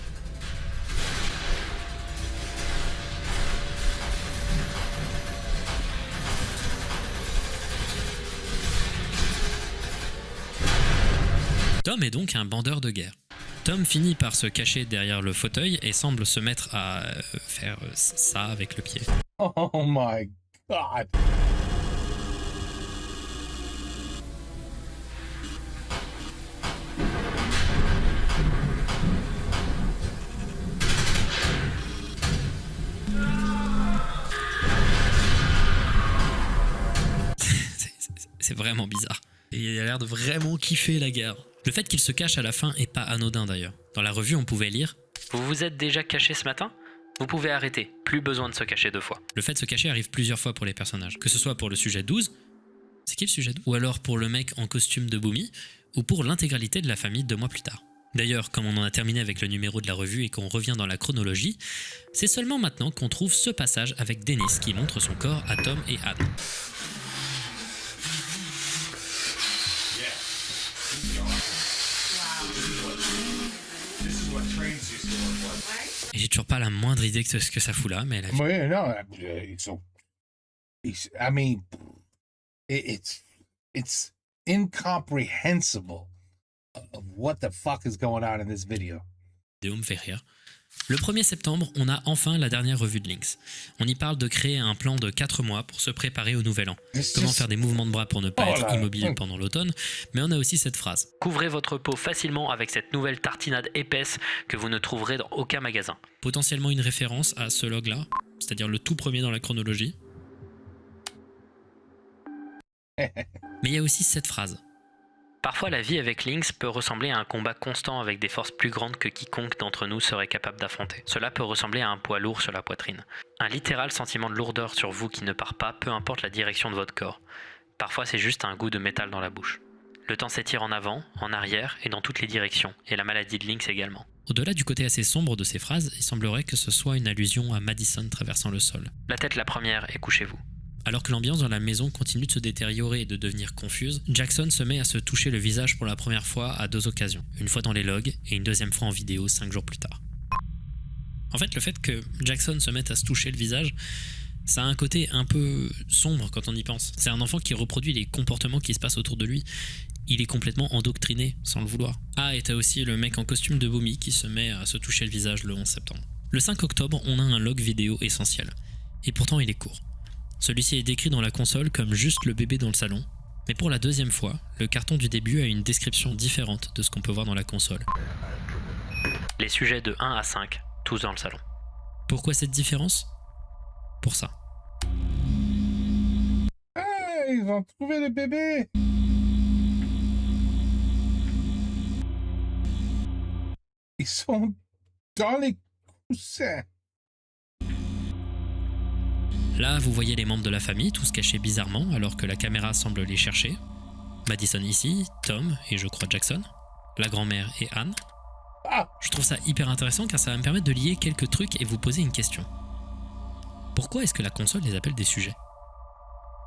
Tom est donc un bandeur de guerre. Tom finit par se cacher derrière le fauteuil et semble se mettre à faire ça avec le pied. Oh my God. C'est vraiment bizarre. Et il a l'air de vraiment kiffer la guerre. Le fait qu'il se cache à la fin est pas anodin d'ailleurs. Dans la revue, on pouvait lire « Vous vous êtes déjà caché ce matin ? Vous pouvez arrêter, plus besoin de se cacher 2 fois. » Le fait de se cacher arrive plusieurs fois pour les personnages. Que ce soit pour le sujet 12, c'est qui le sujet 12 ? Ou alors pour le mec en costume de Boomy, ou pour l'intégralité de la famille 2 mois plus tard. D'ailleurs, comme on en a terminé avec le numéro de la revue et qu'on revient dans la chronologie, c'est seulement maintenant qu'on trouve ce passage avec Dennis qui montre son corps à Tom et Anne. Et j'ai toujours pas la moindre idée de ce que ça fout là, mais elle a... Well, no, I mean, it's incomprehensible of what the fuck is going on in this video. Me fait rire. Le 1er septembre, on a enfin la dernière revue de Lynx. On y parle de créer un plan de 4 mois pour se préparer au nouvel an. Comment faire des mouvements de bras pour ne pas être immobile pendant l'automne. Mais on a aussi cette phrase. Couvrez votre peau facilement avec cette nouvelle tartinade épaisse que vous ne trouverez dans aucun magasin. Potentiellement une référence à ce log-là, c'est-à-dire le tout premier dans la chronologie. Mais il y a aussi cette phrase. Parfois, la vie avec Lynx peut ressembler à un combat constant avec des forces plus grandes que quiconque d'entre nous serait capable d'affronter. Cela peut ressembler à un poids lourd sur la poitrine. Un littéral sentiment de lourdeur sur vous qui ne part pas, peu importe la direction de votre corps. Parfois, c'est juste un goût de métal dans la bouche. Le temps s'étire en avant, en arrière et dans toutes les directions, et la maladie de Lynx également. Au-delà du côté assez sombre de ces phrases, il semblerait que ce soit une allusion à Madison traversant le sol. La tête la première et couchez-vous. Alors que l'ambiance dans la maison continue de se détériorer et de devenir confuse, Jackson se met à se toucher le visage pour la première fois à 2 occasions. Une fois dans les logs et une deuxième fois en vidéo 5 jours plus tard. En fait, le fait que Jackson se mette à se toucher le visage, ça a un côté un peu sombre quand on y pense. C'est un enfant qui reproduit les comportements qui se passent autour de lui. Il est complètement endoctriné, sans le vouloir. Ah, et t'as aussi le mec en costume de Boomy qui se met à se toucher le visage le 11 septembre. Le 5 octobre, on a un log vidéo essentiel. Et pourtant, il est court. Celui-ci est décrit dans la console comme juste le bébé dans le salon, mais pour la deuxième fois, le carton du début a une description différente de ce qu'on peut voir dans la console. Les sujets de 1 à 5, tous dans le salon. Pourquoi cette différence ? Pour ça. Hey, ils ont trouvé le bébé! Ils sont dans les coussins. Là, vous voyez les membres de la famille, tous cachés bizarrement, alors que la caméra semble les chercher. Madison ici, Tom et je crois Jackson, la grand-mère et Anne. Je trouve ça hyper intéressant car ça va me permettre de lier quelques trucs et vous poser une question. Pourquoi est-ce que la console les appelle des sujets ?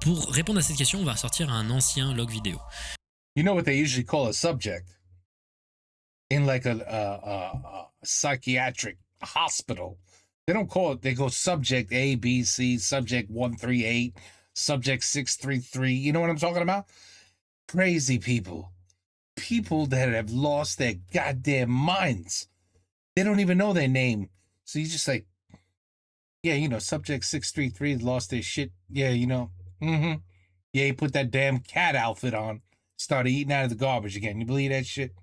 Pour répondre à cette question, on va ressortir un ancien log vidéo. You know what they usually call a subject? In like a psychiatric hospital. They don't call it, they go subject A, B, C, subject 138, subject 633. You know what I'm talking about? Crazy people. People that have lost their goddamn minds. They don't even know their name. So you just like, yeah, you know, subject 633 lost their shit. Yeah, you know. Yeah, he put that damn cat outfit on. Started eating out of the garbage again. You believe that shit?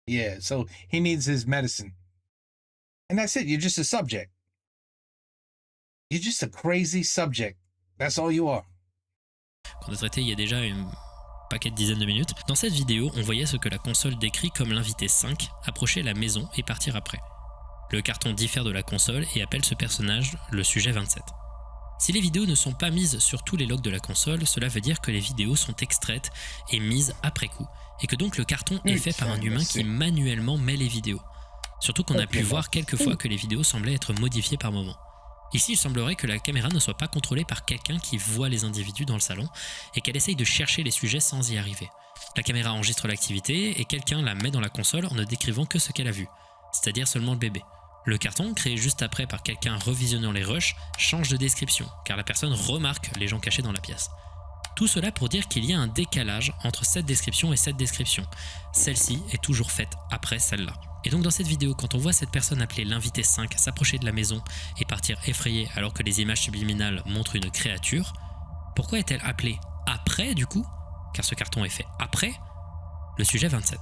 Yeah, so he needs his medicine. And that's it. You're just a subject. You're just a crazy subject. That's all you are. Qu'on a traité il y a déjà une paquet de dizaines de minutes. Dans cette vidéo, on voyait ce que la console décrit comme l'invité 5, approcher la maison et partir après. Le carton diffère de la console et appelle ce personnage le sujet 27. Si les vidéos ne sont pas mises sur tous les logs de la console, cela veut dire que les vidéos sont extraites et mises après coup, et que donc le carton est fait par un humain qui manuellement met les vidéos. Surtout qu'on a pu voir quelques fois que les vidéos semblaient être modifiées par moment. Ici, il semblerait que la caméra ne soit pas contrôlée par quelqu'un qui voit les individus dans le salon et qu'elle essaye de chercher les sujets sans y arriver. La caméra enregistre l'activité et quelqu'un la met dans la console en ne décrivant que ce qu'elle a vu, c'est-à-dire seulement le bébé. Le carton, créé juste après par quelqu'un revisionnant les rushs, change de description, car la personne remarque les gens cachés dans la pièce. Tout cela pour dire qu'il y a un décalage entre cette description et cette description. Celle-ci est toujours faite après celle-là. Et donc dans cette vidéo, quand on voit cette personne appelée l'invité 5 s'approcher de la maison et partir effrayée alors que les images subliminales montrent une créature, pourquoi est-elle appelée après du coup ? Car ce carton est fait après le sujet 27.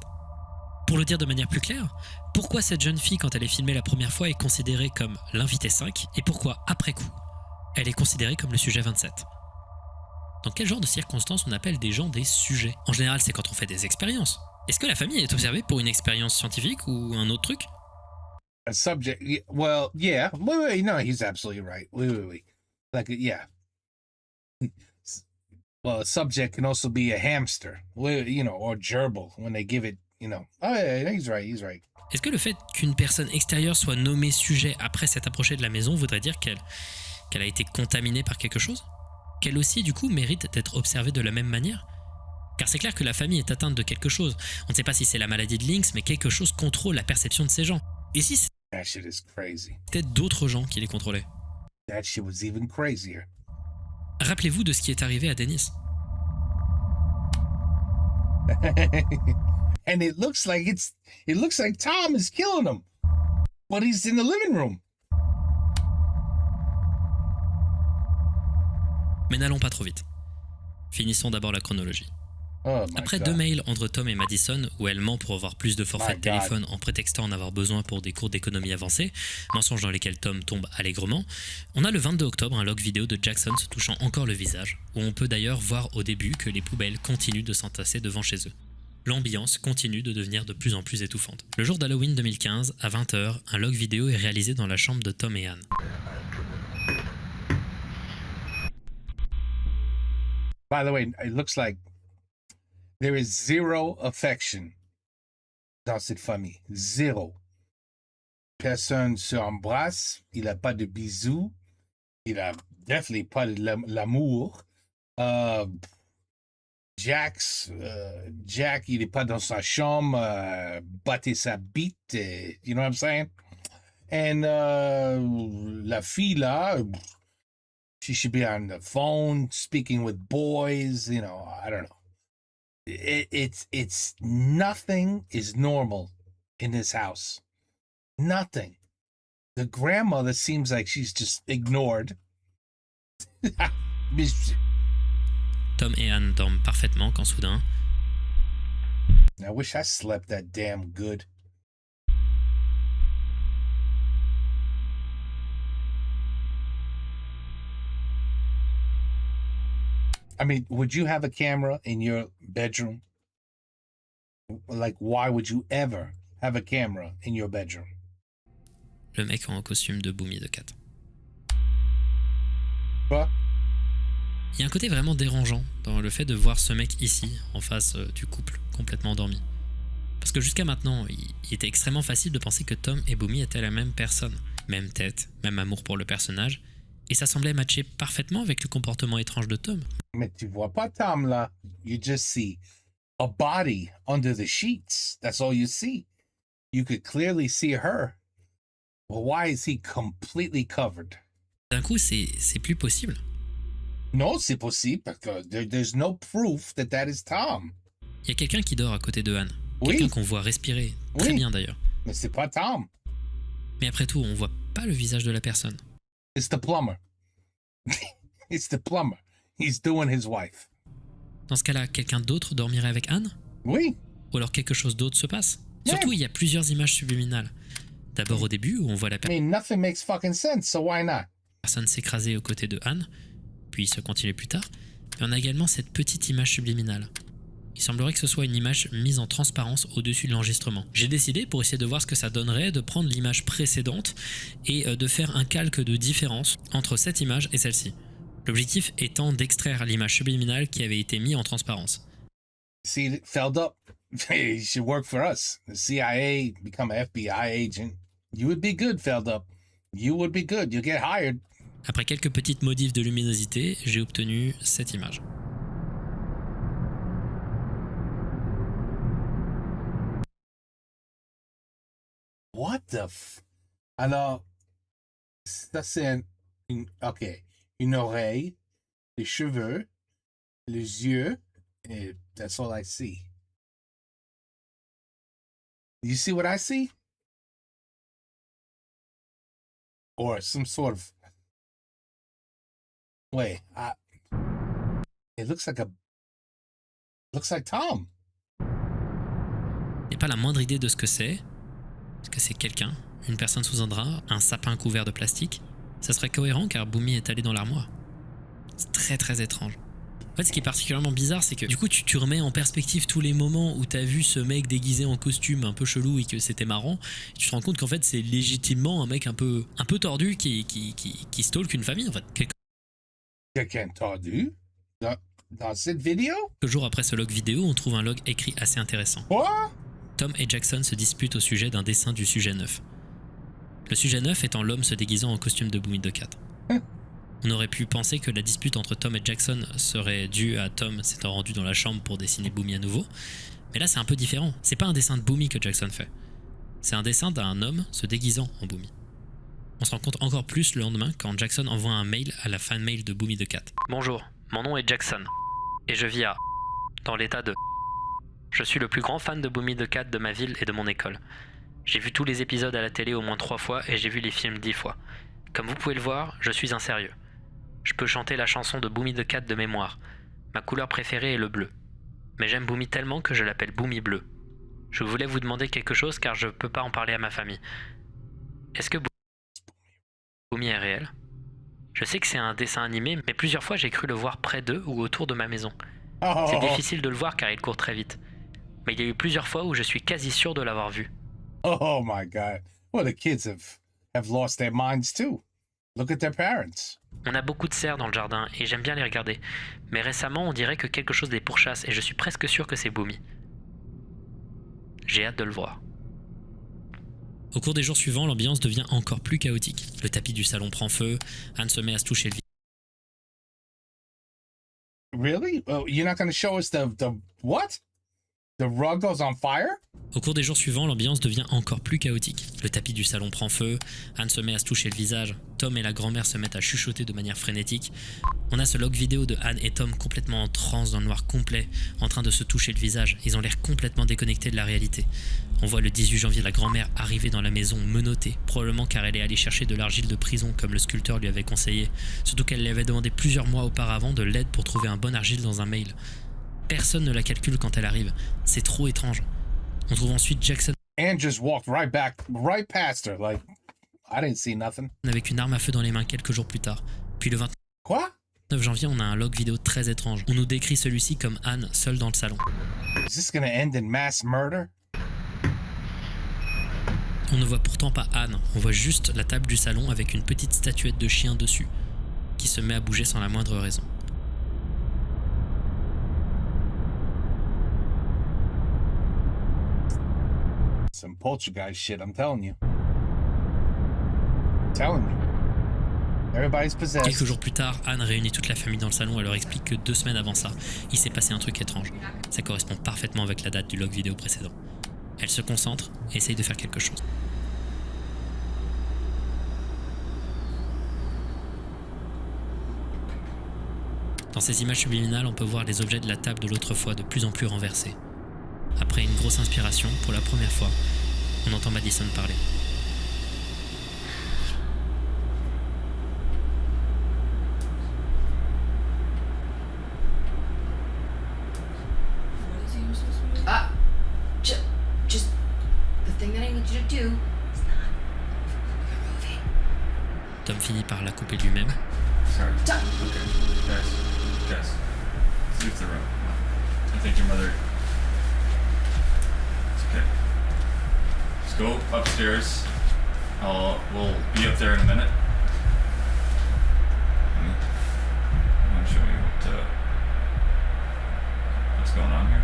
Pour le dire de manière plus claire, pourquoi cette jeune fille quand elle est filmée la première fois est considérée comme l'invité 5 et pourquoi après coup elle est considérée comme le sujet 27 ? Dans quel genre de circonstances on appelle des gens des sujets ? En général, c'est quand on fait des expériences. Est-ce que la famille est observée pour une expérience scientifique ou un autre truc ? A subject, well, yeah. Wait, no, he's absolutely right. Wait. Like, yeah. Well, a subject can also be a hamster, you know, or gerbil when they give it, you know. Oh, yeah, he's right. Est-ce que le fait qu'une personne extérieure soit nommée sujet après s'être approchée de la maison voudrait dire qu'elle a été contaminée par quelque chose ? Qu'elle aussi, du coup, mérite d'être observée de la même manière ? Car c'est clair que la famille est atteinte de quelque chose. On ne sait pas si c'est la maladie de Lynx, mais quelque chose contrôle la perception de ces gens. Et si c'était d'autres gens qui les contrôlaient ? That shit was even crazier. Rappelez-vous de ce qui est arrivé à Dennis. And it looks like Tom is killing him. but he's in the living room. Mais n'allons pas trop vite. Finissons d'abord la chronologie. Oh my Après God. 2 mails entre Tom et Madison, où elle ment pour avoir plus de forfaits My de téléphone en prétextant en avoir besoin pour des cours d'économie avancés, mensonges dans lesquels Tom tombe allègrement, on a le 22 octobre un log vidéo de Jackson se touchant encore le visage, où on peut d'ailleurs voir au début que les poubelles continuent de s'entasser devant chez eux. L'ambiance continue de devenir de plus en plus étouffante. Le jour d'Halloween 2015, à 20h, un log vidéo est réalisé dans la chambre de Tom et Anne. By the way, it looks like there is zero affection dans cette famille. Zéro. Personne se embrasse. Il n'a pas de bisous. Il a definitely pas de l'amour. Jack, il n'est pas dans sa chambre, battre sa bite. You know what I'm saying? And la fille là, she should be on the phone speaking with boys. You know, I don't know. It's nothing is normal in this house. Nothing. The grandmother seems like she's just ignored. Tom et Anne dorment parfaitement quand soudain, I wish I slept that damn good. I mean, would you have a camera in your bedroom? Like, why would you ever have a camera in your bedroom? le mec en costume de Boomy de 4. Quoi? Il y a un côté vraiment dérangeant dans le fait de voir ce mec ici, en face du couple, complètement endormi. Parce que jusqu'à maintenant, il était extrêmement facile de penser que Tom et Boomy étaient la même personne. Même tête, même amour pour le personnage. Et ça semblait matcher parfaitement avec le comportement étrange de Tom. Mais tu vois pas Tom là. You just see a body under the sheets. That's all you see. You could clearly see her. Well, why is he completely covered? D'un coup, c'est plus possible. Non, c'est possible parce que there's no proof that that is Tom. Il y a quelqu'un qui dort à côté de Anne. Oui. Quelqu'un qu'on voit respirer. Très Oui. bien d'ailleurs. Mais c'est pas Tom. Mais après tout, on voit pas le visage de la personne. It's the plumber. It's the plumber. He's doing his wife. Dans ce cas-là, quelqu'un d'autre dormirait avec Anne? Oui. Ou alors quelque chose d'autre se passe? Yeah. Surtout, il y a plusieurs images subliminales. D'abord au début, où on voit la I mean, nothing makes fucking sense, so why not? personne s'écraser aux côtés de Anne, puis se continuer plus tard. Mais on a également cette petite image subliminale. Il semblerait que ce soit une image mise en transparence au-dessus de l'enregistrement. J'ai décidé, pour essayer de voir ce que ça donnerait, de prendre l'image précédente et de faire un calque de différence entre cette image et celle-ci. L'objectif étant d'extraire l'image subliminale qui avait été mise en transparence. See, Feld up. You should work for us. The CIA, become an FBI agent. You would be good, Feld up. You would be good. You'll get hired. Après quelques petites modifs de luminosité, j'ai obtenu cette image. What the Alors, ça c'est OK. Une oreille, les cheveux, les yeux, and that's all I see. You see what I see? Or some sort of... Wait, it looks like Tom. J'ai pas la moindre idée de ce que c'est. Est-ce que c'est quelqu'un? Une personne sous un drap? Un sapin couvert de plastique? Ça serait cohérent car Boomy est allé dans l'armoire. C'est très très étrange. En fait, ce qui est particulièrement bizarre, c'est que du coup, tu remets en perspective tous les moments où t'as vu ce mec déguisé en costume un peu chelou et que c'était marrant. Et tu te rends compte qu'en fait, c'est légitimement un mec un peu tordu qui stalk une famille, en fait. Quelqu'un tordu dans cette vidéo? Quelques jours après ce log vidéo, on trouve un log écrit assez intéressant. Quoi? Tom et Jackson se disputent au sujet d'un dessin du sujet 9. Le sujet 9 étant l'homme se déguisant en costume de Boomy de 4. On aurait pu penser que la dispute entre Tom et Jackson serait due à Tom s'étant rendu dans la chambre pour dessiner Boomy à nouveau. Mais là, c'est un peu différent. C'est pas un dessin de Boomy que Jackson fait. C'est un dessin d'un homme se déguisant en Boomy. On se rend compte encore plus le lendemain quand Jackson envoie un mail à la fanmail de Boomy de 4. Bonjour, mon nom est Jackson. Et je vis dans l'état de... Je suis le plus grand fan de Boomy de 4 de ma ville et de mon école. J'ai vu tous les épisodes à la télé au moins 3 fois et j'ai vu les films 10 fois. Comme vous pouvez le voir, je suis un sérieux. Je peux chanter la chanson de Boomy the Cat de mémoire. Ma couleur préférée est le bleu. Mais j'aime Boomy tellement que je l'appelle Boomy Bleu. Je voulais vous demander quelque chose car je peux pas en parler à ma famille. Est-ce que Boomy est réel ? Je sais que c'est un dessin animé, mais plusieurs fois j'ai cru le voir près d'eux ou autour de ma maison. C'est difficile de le voir car il court très vite. Mais il y a eu plusieurs fois où je suis quasi sûr de l'avoir vu. Oh my God. Well, the kids have lost their minds too. Look at their parents. On a beaucoup de cerfs dans le jardin et j'aime bien les regarder. Mais récemment, on dirait que quelque chose les pourchasse et je suis presque sûr que c'est Boomy. J'ai hâte de le voir. Au cours des jours suivants, l'ambiance devient encore plus chaotique. Le tapis du salon prend feu, Anne se met à se toucher le visage. Really? Oh, you're not going to show us the what? The rug goes on fire? Au cours des jours suivants, l'ambiance devient encore plus chaotique. Le tapis du salon prend feu, Anne se met à se toucher le visage, Tom et la grand-mère se mettent à chuchoter de manière frénétique. On a ce log vidéo de Anne et Tom complètement en transe dans le noir complet, en train de se toucher le visage. Ils ont l'air complètement déconnectés de la réalité. On voit le 18 janvier la grand-mère arriver dans la maison menottée, probablement car elle est allée chercher de l'argile de prison comme le sculpteur lui avait conseillé, surtout qu'elle lui avait demandé plusieurs mois auparavant de l'aide pour trouver un bon argile dans un mail. Personne ne la calcule quand elle arrive. C'est trop étrange. On trouve ensuite Jackson Anne just walked right past her, like, I didn't see nothing. Avec une arme à feu dans les mains quelques jours plus tard. Puis le 29 janvier, on a un log vidéo très étrange. On nous décrit celui-ci comme Anne seule dans le salon. Is this gonna end in mass murder? On ne voit pourtant pas Anne, on voit juste la table du salon avec une petite statuette de chien dessus, qui se met à bouger sans la moindre raison. Some poltergeist shit, I'm telling you. Telling you. Everybody's possessed. Quelques jours plus tard, Anne réunit toute la famille dans le salon et leur explique que 2 semaines avant ça, il s'est passé un truc étrange. Ça correspond parfaitement avec la date du log vidéo précédent. Elle se concentre et essaye de faire quelque chose. Dans ces images subliminales, on peut voir les objets de la table de l'autre fois de plus en plus renversés. Après une grosse inspiration, pour la première fois, on entend Madison parler. Just the thing that I need you to do is not a movie. Tom finit par la couper lui-même. Sorry. Okay. Guys. Leave the room. I think your mother... It's okay. Just go upstairs. We'll be up there in a minute. I'm gonna show you what's going on here.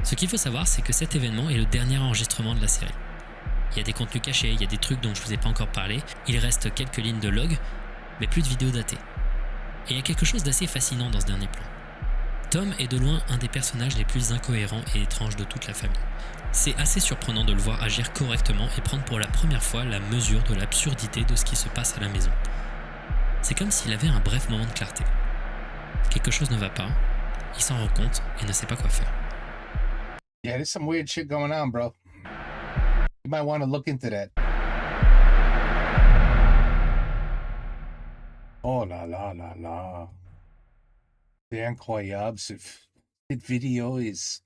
Ce qu'il faut savoir, c'est que cet événement est le dernier enregistrement de la série. Il y a des contenus cachés, il y a des trucs dont je vous ai pas encore parlé, il reste quelques lignes de log, mais plus de vidéos datées. Et il y a quelque chose d'assez fascinant dans ce dernier plan. Tom est de loin un des personnages les plus incohérents et étranges de toute la famille. C'est assez surprenant de le voir agir correctement et prendre pour la première fois la mesure de l'absurdité de ce qui se passe à la maison. C'est comme s'il avait un bref moment de clarté. Quelque chose ne va pas, il s'en rend compte et ne sait pas quoi faire. Yeah, there's some weird shit going on, bro. You might want to look into that. Oh la la la la. C'est incroyable. Cette vidéo is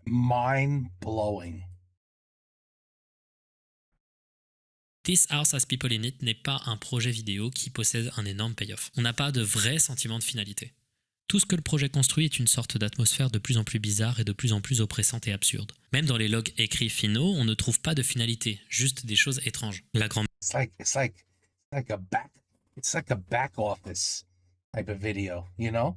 mind-blowing. This House Has People in It n'est pas un projet vidéo qui possède un énorme payoff. On n'a pas de vrai sentiment de finalité. Tout ce que le projet construit est une sorte d'atmosphère de plus en plus bizarre et de plus en plus oppressante et absurde. Même dans les logs écrits finaux, on ne trouve pas de finalité, juste des choses étranges. La grand-mère It's like a back office type of video, you know?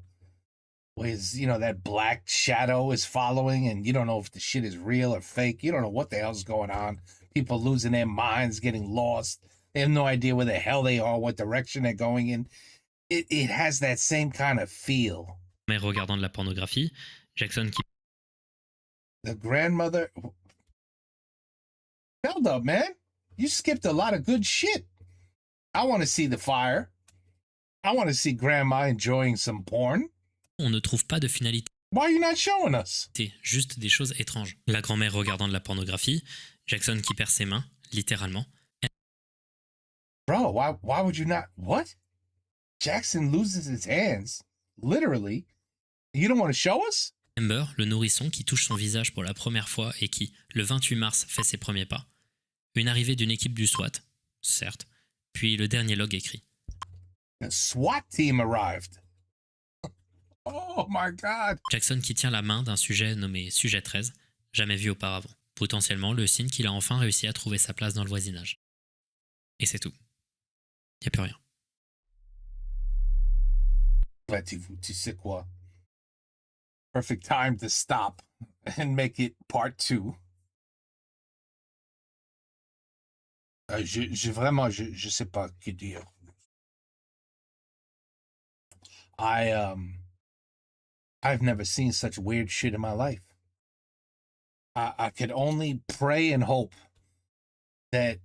With, you know, that black shadow is following and you don't know if the shit is real or fake. You don't know what the hell's going on. People losing their minds, getting lost. They have no idea where the hell they are, what direction they're going in. It has that same kind of feel. regardant de la pornographie, Jackson qui The grandmother... Held up, man. You skipped a lot of good shit. I want to see the fire. I want to see grandma enjoying some porn. On ne trouve pas de finalité, Why are you not showing us? juste des choses étranges. La grand-mère regardant de la pornographie, Jackson qui perd ses mains, littéralement. Bro, why would you not? What? Jackson loses his hands, literally. You don't want to show us? Amber, le nourrisson qui touche son visage pour la première fois et qui, le 28 mars, fait ses premiers pas. Une arrivée d'une équipe du SWAT, certes, puis le dernier log écrit. The SWAT team arrived. Oh my God. Jackson qui tient la main d'un sujet nommé Sujet 13, jamais vu auparavant. Potentiellement le signe qu'il a enfin réussi à trouver sa place dans le voisinage. Et c'est tout. Y a plus rien. Bah, tu sais quoi? Perfect time to stop and make it part 2. Je sais pas que dire. I've never seen such weird shit in my life. I could only pray and hope that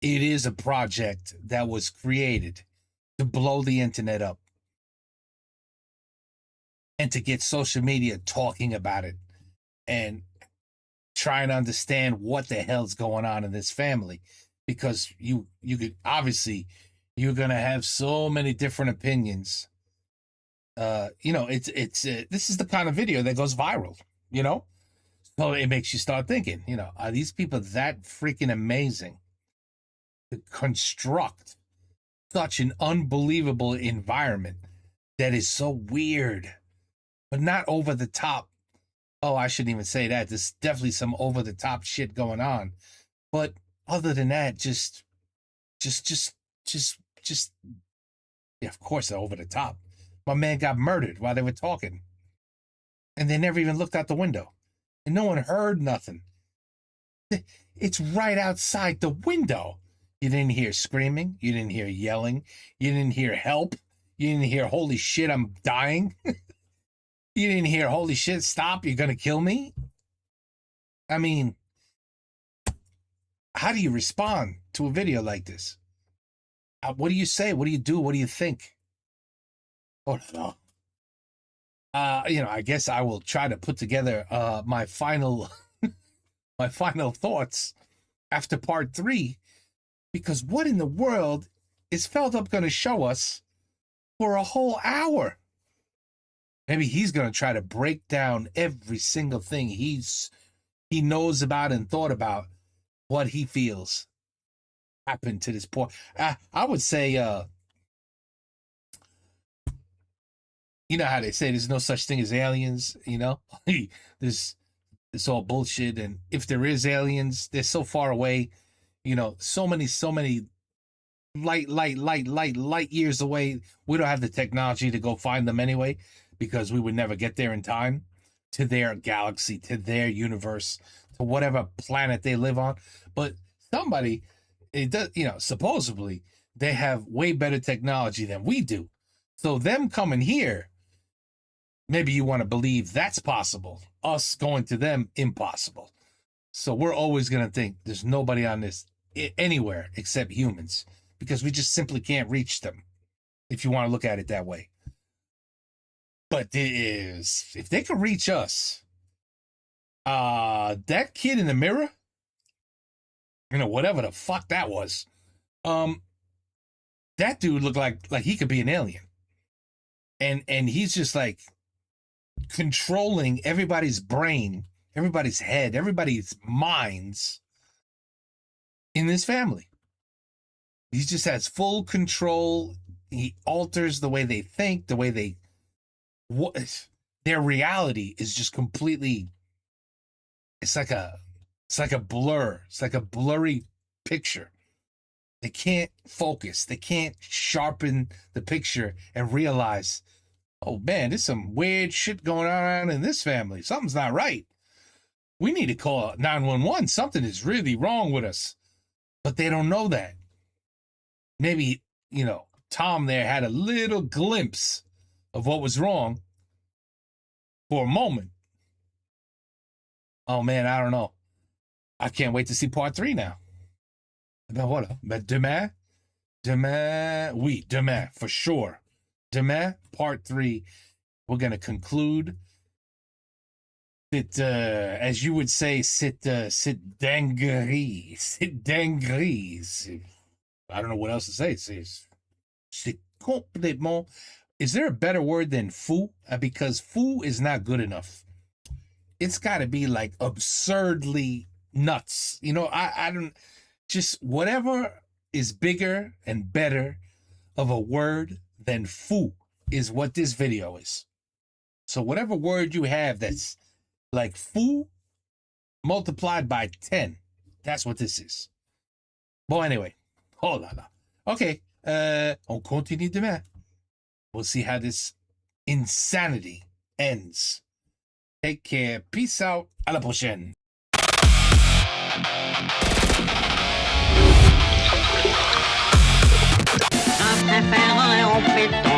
it is a project that was created to blow the internet up and to get social media talking about it and trying to understand what the hell's going on in this family, because you could obviously, you're going to have so many different opinions. This is the kind of video that goes viral, so it makes you start thinking, are these people that freaking amazing to construct such an unbelievable environment that is so weird, but not over the top? Oh, I shouldn't even say that. There's definitely some over the top shit going on, but other than that, just yeah, of course they're over the top. My man got murdered while they were talking, and they never even looked out the window, and no one heard nothing. It's right outside the window. You didn't hear screaming. You didn't hear yelling. You didn't hear help. You didn't hear, holy shit, I'm dying. You didn't hear, holy shit, stop, you're going to kill me. I mean, how do you respond to a video like this? What do you say? What do you do? What do you think? Oh, no. I guess I will try to put together my final thoughts after part 3, because what in the world is Feldup going to show us for a whole hour? Maybe he's going to try to break down every single thing he knows about and thought about, what he feels happened to this poor. I would say, you know how they say there's no such thing as aliens, this it's all bullshit. And if there is aliens, they're so far away, so many light years away. We don't have the technology to go find them anyway, because we would never get there in time to their galaxy, to their universe, to whatever planet they live on. But somebody, it does, supposedly they have way better technology than we do. So them coming here, maybe you want to believe that's possible. Us going to them, impossible. So we're always going to think there's nobody on this anywhere except humans, because we just simply can't reach them, if you want to look at it that way. But if they could reach us, that kid in the mirror, whatever the fuck that was, that dude looked like he could be an alien. And he's just like controlling everybody's brain, everybody's head, everybody's minds in this family. He just has full control. He alters the way they think, the way their reality is just completely, it's like a blur. It's like a blurry picture. They can't focus. They can't sharpen the picture and realize, oh man, there's some weird shit going on in this family. Something's not right. We need to call 911. Something is really wrong with us. But they don't know that. Maybe, Tom there had a little glimpse of what was wrong for a moment. Oh man, I don't know. I can't wait to see part 3 now. Ben voilà. Ben demain, oui, demain, for sure. Demain, part 3. we're going to conclude that, as you would say, c'est dinguerie. C'est dinguerie. I don't know what else to say. C'est complètement... Is there a better word than fou? Because fou is not good enough. It's got to be like absurdly nuts. You know, I don't... Just whatever is bigger and better of a word than fou is what this video is. So whatever word you have that's like fou multiplied by 10, that's what this is. Bon, anyway. Oh là là. Okay. On continue demain. We'll see how this insanity ends. Take care. Peace out. À la prochaine. Je préfère un péton